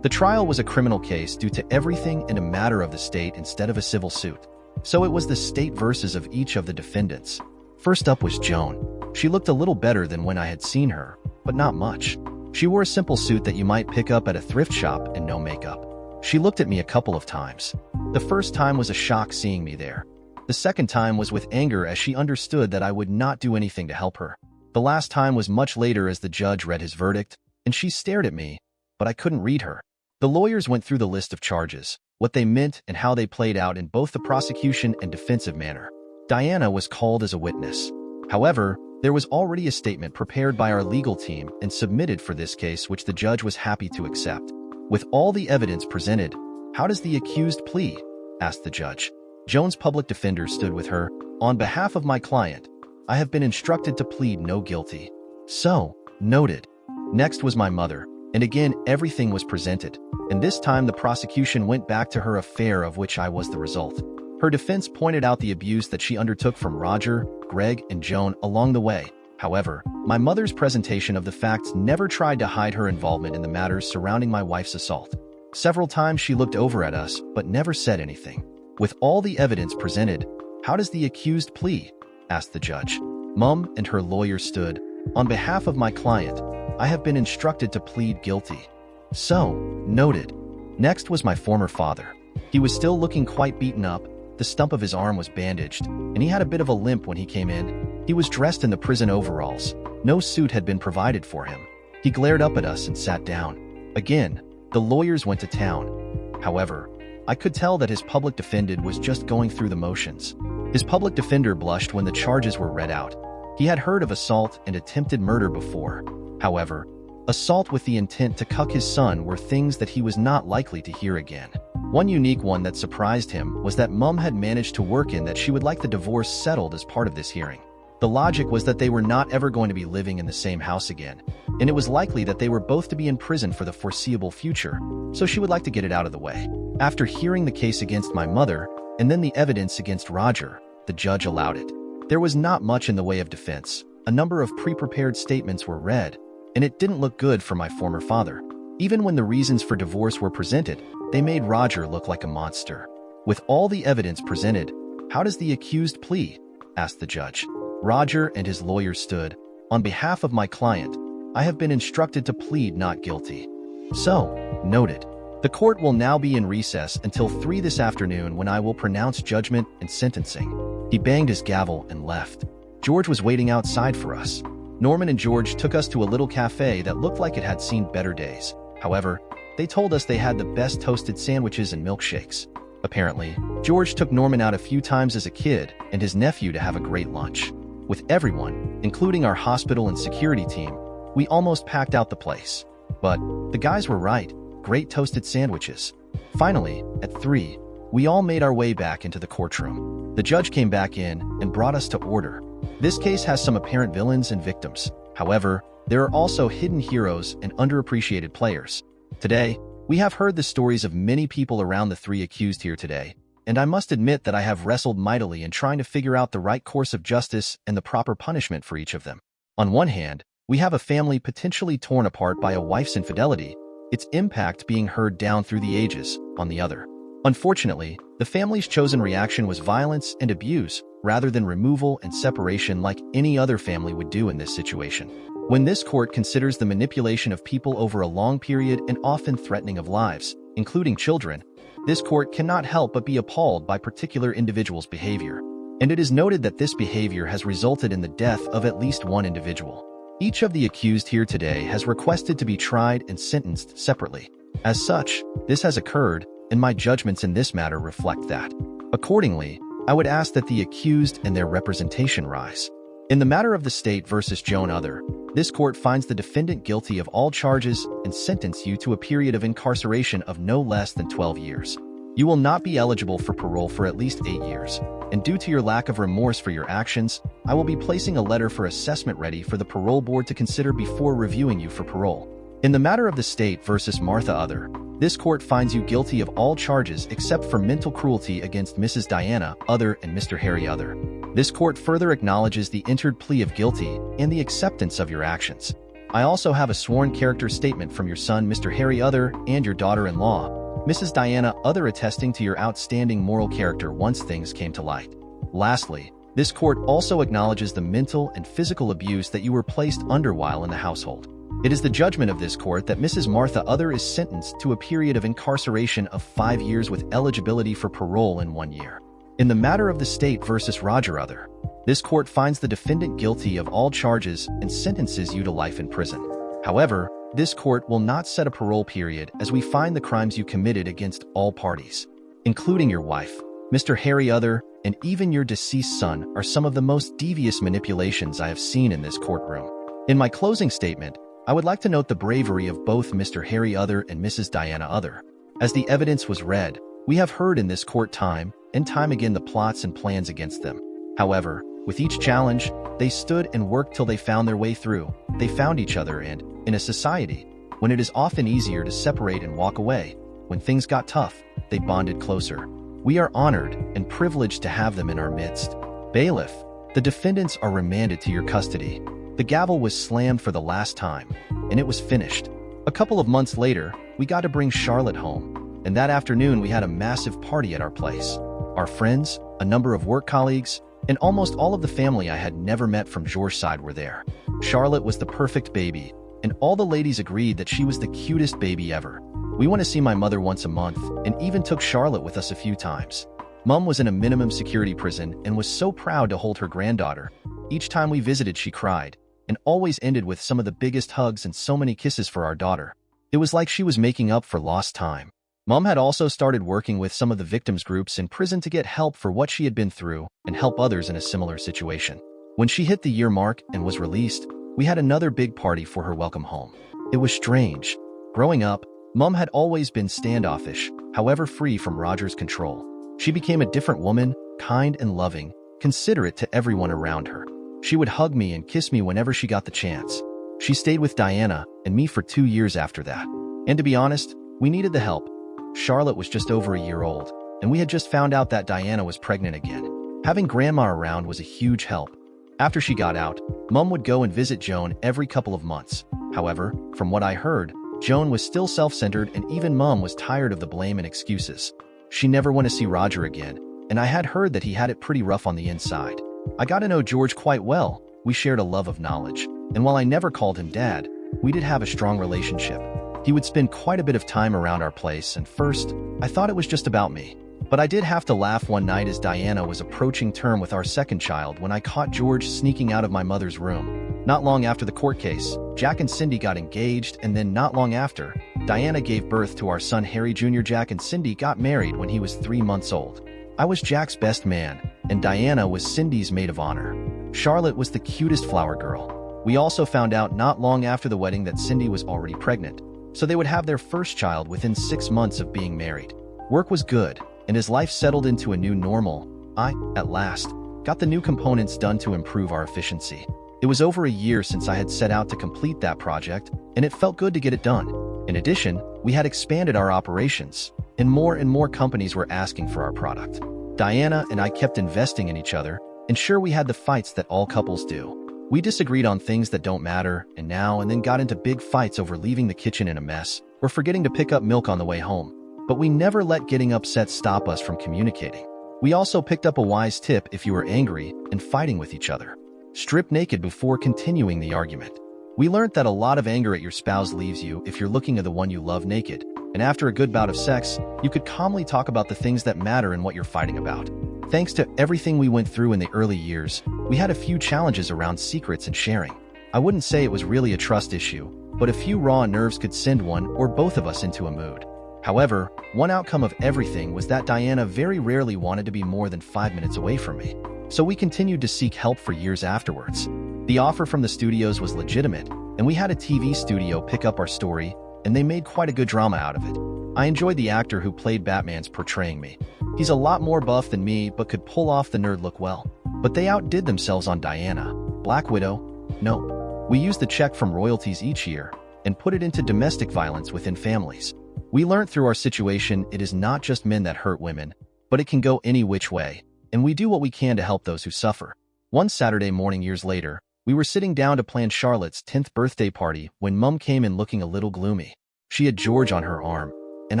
A: The trial was a criminal case due to everything and a matter of the state instead of a civil suit. So it was the state versus of each of the defendants. First up was Joan. She looked a little better than when I had seen her, but not much. She wore a simple suit that you might pick up at a thrift shop and no makeup. She looked at me a couple of times. The first time was a shock seeing me there. The second time was with anger as she understood that I would not do anything to help her. The last time was much later as the judge read his verdict, and she stared at me, but I couldn't read her. The lawyers went through the list of charges, what they meant and how they played out in both the prosecution and defensive manner. Diana was called as a witness. However, There was already a statement prepared by our legal team and submitted for this case, which the judge was happy to accept. With all the evidence presented, how does the accused plead? Asked the judge. Joan's public defender stood with her. On behalf of my client, I have been instructed to plead no guilty. So, noted. Next was my mother, and again everything was presented, and this time the prosecution went back to her affair of which I was the result. Her defense pointed out the abuse that she undertook from Roger, Greg, and Joan along the way. However, my mother's presentation of the facts never tried to hide her involvement in the matters surrounding my wife's assault. Several times she looked over at us, but never said anything. With all the evidence presented, how does the accused plead? Asked the judge. Mom and her lawyer stood. On behalf of my client, I have been instructed to plead guilty. So, noted. Next was my former father. He was still looking quite beaten up. The stump of his arm was bandaged, and he had a bit of a limp when he came in. He was dressed in the prison overalls. No suit had been provided for him. He glared up at us and sat down. Again, the lawyers went to town. However, I could tell that his public defendant was just going through the motions. His public defender blushed when the charges were read out. He had heard of assault and attempted murder before. However, assault with the intent to cuck his son were things that he was not likely to hear again. One unique one that surprised him was that Mum had managed to work in that she would like the divorce settled as part of this hearing. The logic was that they were not ever going to be living in the same house again, and it was likely that they were both to be in prison for the foreseeable future, so she would like to get it out of the way. After hearing the case against my mother, and then the evidence against Roger, the judge allowed it. There was not much in the way of defense. A number of pre-prepared statements were read, and it didn't look good for my former father. Even when the reasons for divorce were presented, they made Roger look like a monster. With all the evidence presented, how does the accused plead? Asked the judge. Roger and his lawyer stood. On behalf of my client, I have been instructed to plead not guilty. So, noted. The court will now be in recess until 3 this afternoon, when I will pronounce judgment and sentencing. He banged his gavel and left. George was waiting outside for us. Norman and George took us to a little cafe that looked like it had seen better days. However, they told us they had the best toasted sandwiches and milkshakes. Apparently, George took Norman out a few times as a kid and his nephew to have a great lunch. With everyone, including our hospital and security team, we almost packed out the place. But the guys were right. Great toasted sandwiches. Finally, at 3, we all made our way back into the courtroom. The judge came back in and brought us to order. This case has some apparent villains and victims. However, there are also hidden heroes and underappreciated players. Today, we have heard the stories of many people around the 3 accused here today, and I must admit that I have wrestled mightily in trying to figure out the right course of justice and the proper punishment for each of them. On one hand, we have a family potentially torn apart by a wife's infidelity, its impact being heard down through the ages. On the other, unfortunately, the family's chosen reaction was violence and abuse, rather than removal and separation like any other family would do in this situation. When this court considers the manipulation of people over a long period and often threatening of lives, including children, this court cannot help but be appalled by particular individuals' behavior. And it is noted that this behavior has resulted in the death of at least one individual. Each of the accused here today has requested to be tried and sentenced separately. As such, this has occurred, and my judgments in this matter reflect that. Accordingly, I would ask that the accused and their representation rise. In the matter of the state versus Joan Other, this court finds the defendant guilty of all charges and sentence you to a period of incarceration of no less than 12 years. You will not be eligible for parole for at least 8 years, and due to your lack of remorse for your actions, I will be placing a letter for assessment ready for the parole board to consider before reviewing you for parole. In the matter of the state versus Martha Other, this court finds you guilty of all charges except for mental cruelty against Mrs. Diana Other and Mr. Harry Other. This court further acknowledges the entered plea of guilty and the acceptance of your actions. I also have a sworn character statement from your son, Mr. Harry Other, and your daughter-in-law, Mrs. Diana Other, attesting to your outstanding moral character once things came to light. Lastly, this court also acknowledges the mental and physical abuse that you were placed under while in the household. It is the judgment of this court that Mrs. Martha Other is sentenced to a period of incarceration of 5 years with eligibility for parole in 1 year. In the matter of the state versus Roger Other, this court finds the defendant guilty of all charges and sentences you to life in prison. However, this court will not set a parole period as we find the crimes you committed against all parties, including your wife, Mr. Harry Other, and even your deceased son are some of the most devious manipulations I have seen in this courtroom. In my closing statement, I would like to note the bravery of both Mr. Harry Other and Mrs. Diana Other. As the evidence was read, we have heard in this court time and time again the plots and plans against them. However, with each challenge, they stood and worked till they found their way through. They found each other and, in a society, when it is often easier to separate and walk away, when things got tough, they bonded closer. We are honored and privileged to have them in our midst. Bailiff, the defendants are remanded to your custody. The gavel was slammed for the last time, and it was finished. A couple of months later, we got to bring Charlotte home, and that afternoon we had a massive party at our place. Our friends, a number of work colleagues, and almost all of the family I had never met from George's side were there. Charlotte was the perfect baby, and all the ladies agreed that she was the cutest baby ever. We went to see my mother once a month, and even took Charlotte with us a few times. Mom was in a minimum security prison and was so proud to hold her granddaughter. Each time we visited, she cried, and always ended with some of the biggest hugs and so many kisses for our daughter. It was like she was making up for lost time. Mom had also started working with some of the victims groups in prison to get help for what she had been through and help others in a similar situation. When she hit the year mark and was released, we had another big party for her welcome home. It was strange. Growing up, Mom had always been standoffish, however free from Roger's control. She became a different woman, kind and loving, considerate to everyone around her. She would hug me and kiss me whenever she got the chance. She stayed with Diana and me for 2 years after that. And to be honest, we needed the help. Charlotte was just over a year old, and we had just found out that Diana was pregnant again. Having Grandma around was a huge help. After she got out, Mom would go and visit Joan every couple of months. However, from what I heard, Joan was still self-centered, and even Mom was tired of the blame and excuses. She never went to see Roger again, and I had heard that he had it pretty rough on the inside. I got to know George quite well. We shared a love of knowledge, and while I never called him Dad, we did have a strong relationship. He would spend quite a bit of time around our place, and first, I thought it was just about me. But I did have to laugh one night as Diana was approaching term with our second child when I caught George sneaking out of my mother's room. Not long after the court case, Jack and Cindy got engaged, and then not long after, Diana gave birth to our son Harry Jr. Jack and Cindy got married when he was 3 months old. I was Jack's best man, and Diana was Cindy's maid of honor. Charlotte was the cutest flower girl. We also found out not long after the wedding that Cindy was already pregnant, so they would have their first child within 6 months of being married. Work was good, and as life settled into a new normal, I, at last, got the new components done to improve our efficiency. It was over a year since I had set out to complete that project, and it felt good to get it done. In addition, we had expanded our operations, and more companies were asking for our product. Diana and I kept investing in each other, and sure, we had the fights that all couples do. We disagreed on things that don't matter, and now and then got into big fights over leaving the kitchen in a mess, or forgetting to pick up milk on the way home. But we never let getting upset stop us from communicating. We also picked up a wise tip if you were angry and fighting with each other. Strip naked before continuing the argument. We learned that a lot of anger at your spouse leaves you if you're looking at the one you love naked, and after a good bout of sex, you could calmly talk about the things that matter and what you're fighting about. Thanks to everything we went through in the early years, we had a few challenges around secrets and sharing. I wouldn't say it was really a trust issue, but a few raw nerves could send one or both of us into a mood. However, one outcome of everything was that Diana very rarely wanted to be more than 5 minutes away from me. So we continued to seek help for years afterwards. The offer from the studios was legitimate, and we had a TV studio pick up our story, and they made quite a good drama out of it. I enjoyed the actor who played Batman's portraying me. He's a lot more buff than me, but could pull off the nerd look well. But they outdid themselves on Diana. Black Widow? No. We used the check from royalties each year and put it into domestic violence within families. We learned through our situation it is not just men that hurt women, but it can go any which way, and we do what we can to help those who suffer. One Saturday morning years later, we were sitting down to plan Charlotte's 10th birthday party when Mum came in looking a little gloomy. She had George on her arm, and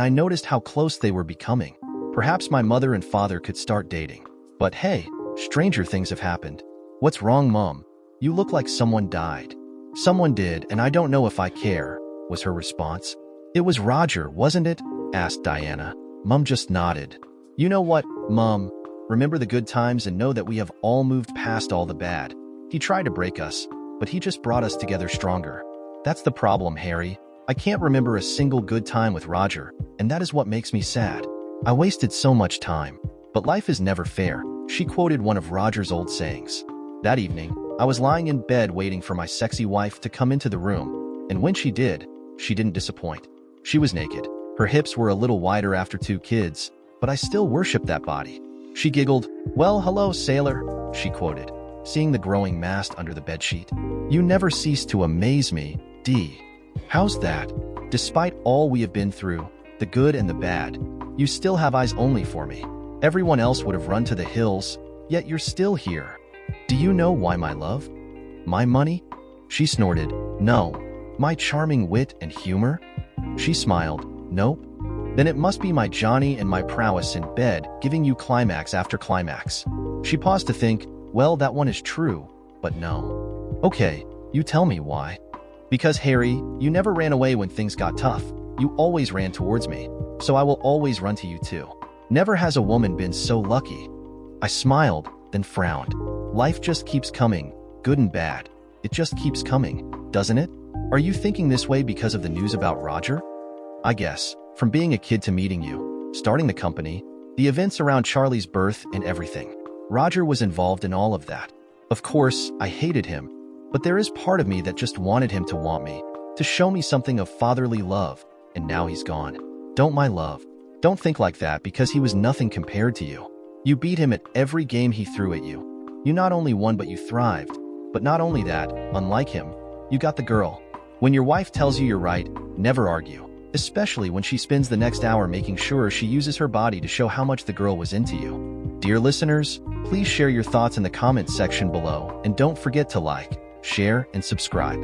A: I noticed how close they were becoming. Perhaps my mother and father could start dating. But hey, stranger things have happened. What's wrong, Mum? You look like someone died. Someone did, and I don't know if I care, was her response. It was Roger, wasn't it? Asked Diana. Mum just nodded. You know what, Mum? Remember the good times and know that we have all moved past all the bad. He tried to break us, but he just brought us together stronger. That's the problem, Harry. I can't remember a single good time with Roger, and that is what makes me sad. I wasted so much time. But life is never fair. She quoted one of Roger's old sayings. That evening, I was lying in bed waiting for my sexy wife to come into the room, and when she did, she didn't disappoint. She was naked. Her hips were a little wider after 2 kids, but I still worshiped that body. She giggled. "Well, hello, sailor," she quoted, seeing the growing mast under the bedsheet. "You never cease to amaze me, D. How's that? Despite all we have been through, the good and the bad, you still have eyes only for me. Everyone else would have run to the hills, yet you're still here. Do you know why, my love? My money?" She snorted. "No. My charming wit and humor?" She smiled. "Nope. Then it must be my Johnny and my prowess in bed giving you climax after climax." She paused to think, well, that one is true, but no. "Okay, you tell me why." "Because, Harry, you never ran away when things got tough. You always ran towards me, so I will always run to you too. Never has a woman been so lucky." I smiled, then frowned. Life just keeps coming, good and bad. It just keeps coming, doesn't it? Are you thinking this way because of the news about Roger? I guess. From being a kid to meeting you, starting the company, the events around Charlie's birth and everything. Roger was involved in all of that. Of course, I hated him, but there is part of me that just wanted him to want me, to show me something of fatherly love, and now he's gone. Don't, my love. Don't think like that, because he was nothing compared to you. You beat him at every game he threw at you. You not only won, but you thrived. But not only that, unlike him, you got the girl. When your wife tells you you're right, never argue. Especially when she spends the next hour making sure she uses her body to show how much the girl was into you. Dear listeners, please share your thoughts in the comments section below, and don't forget to like, share, and subscribe.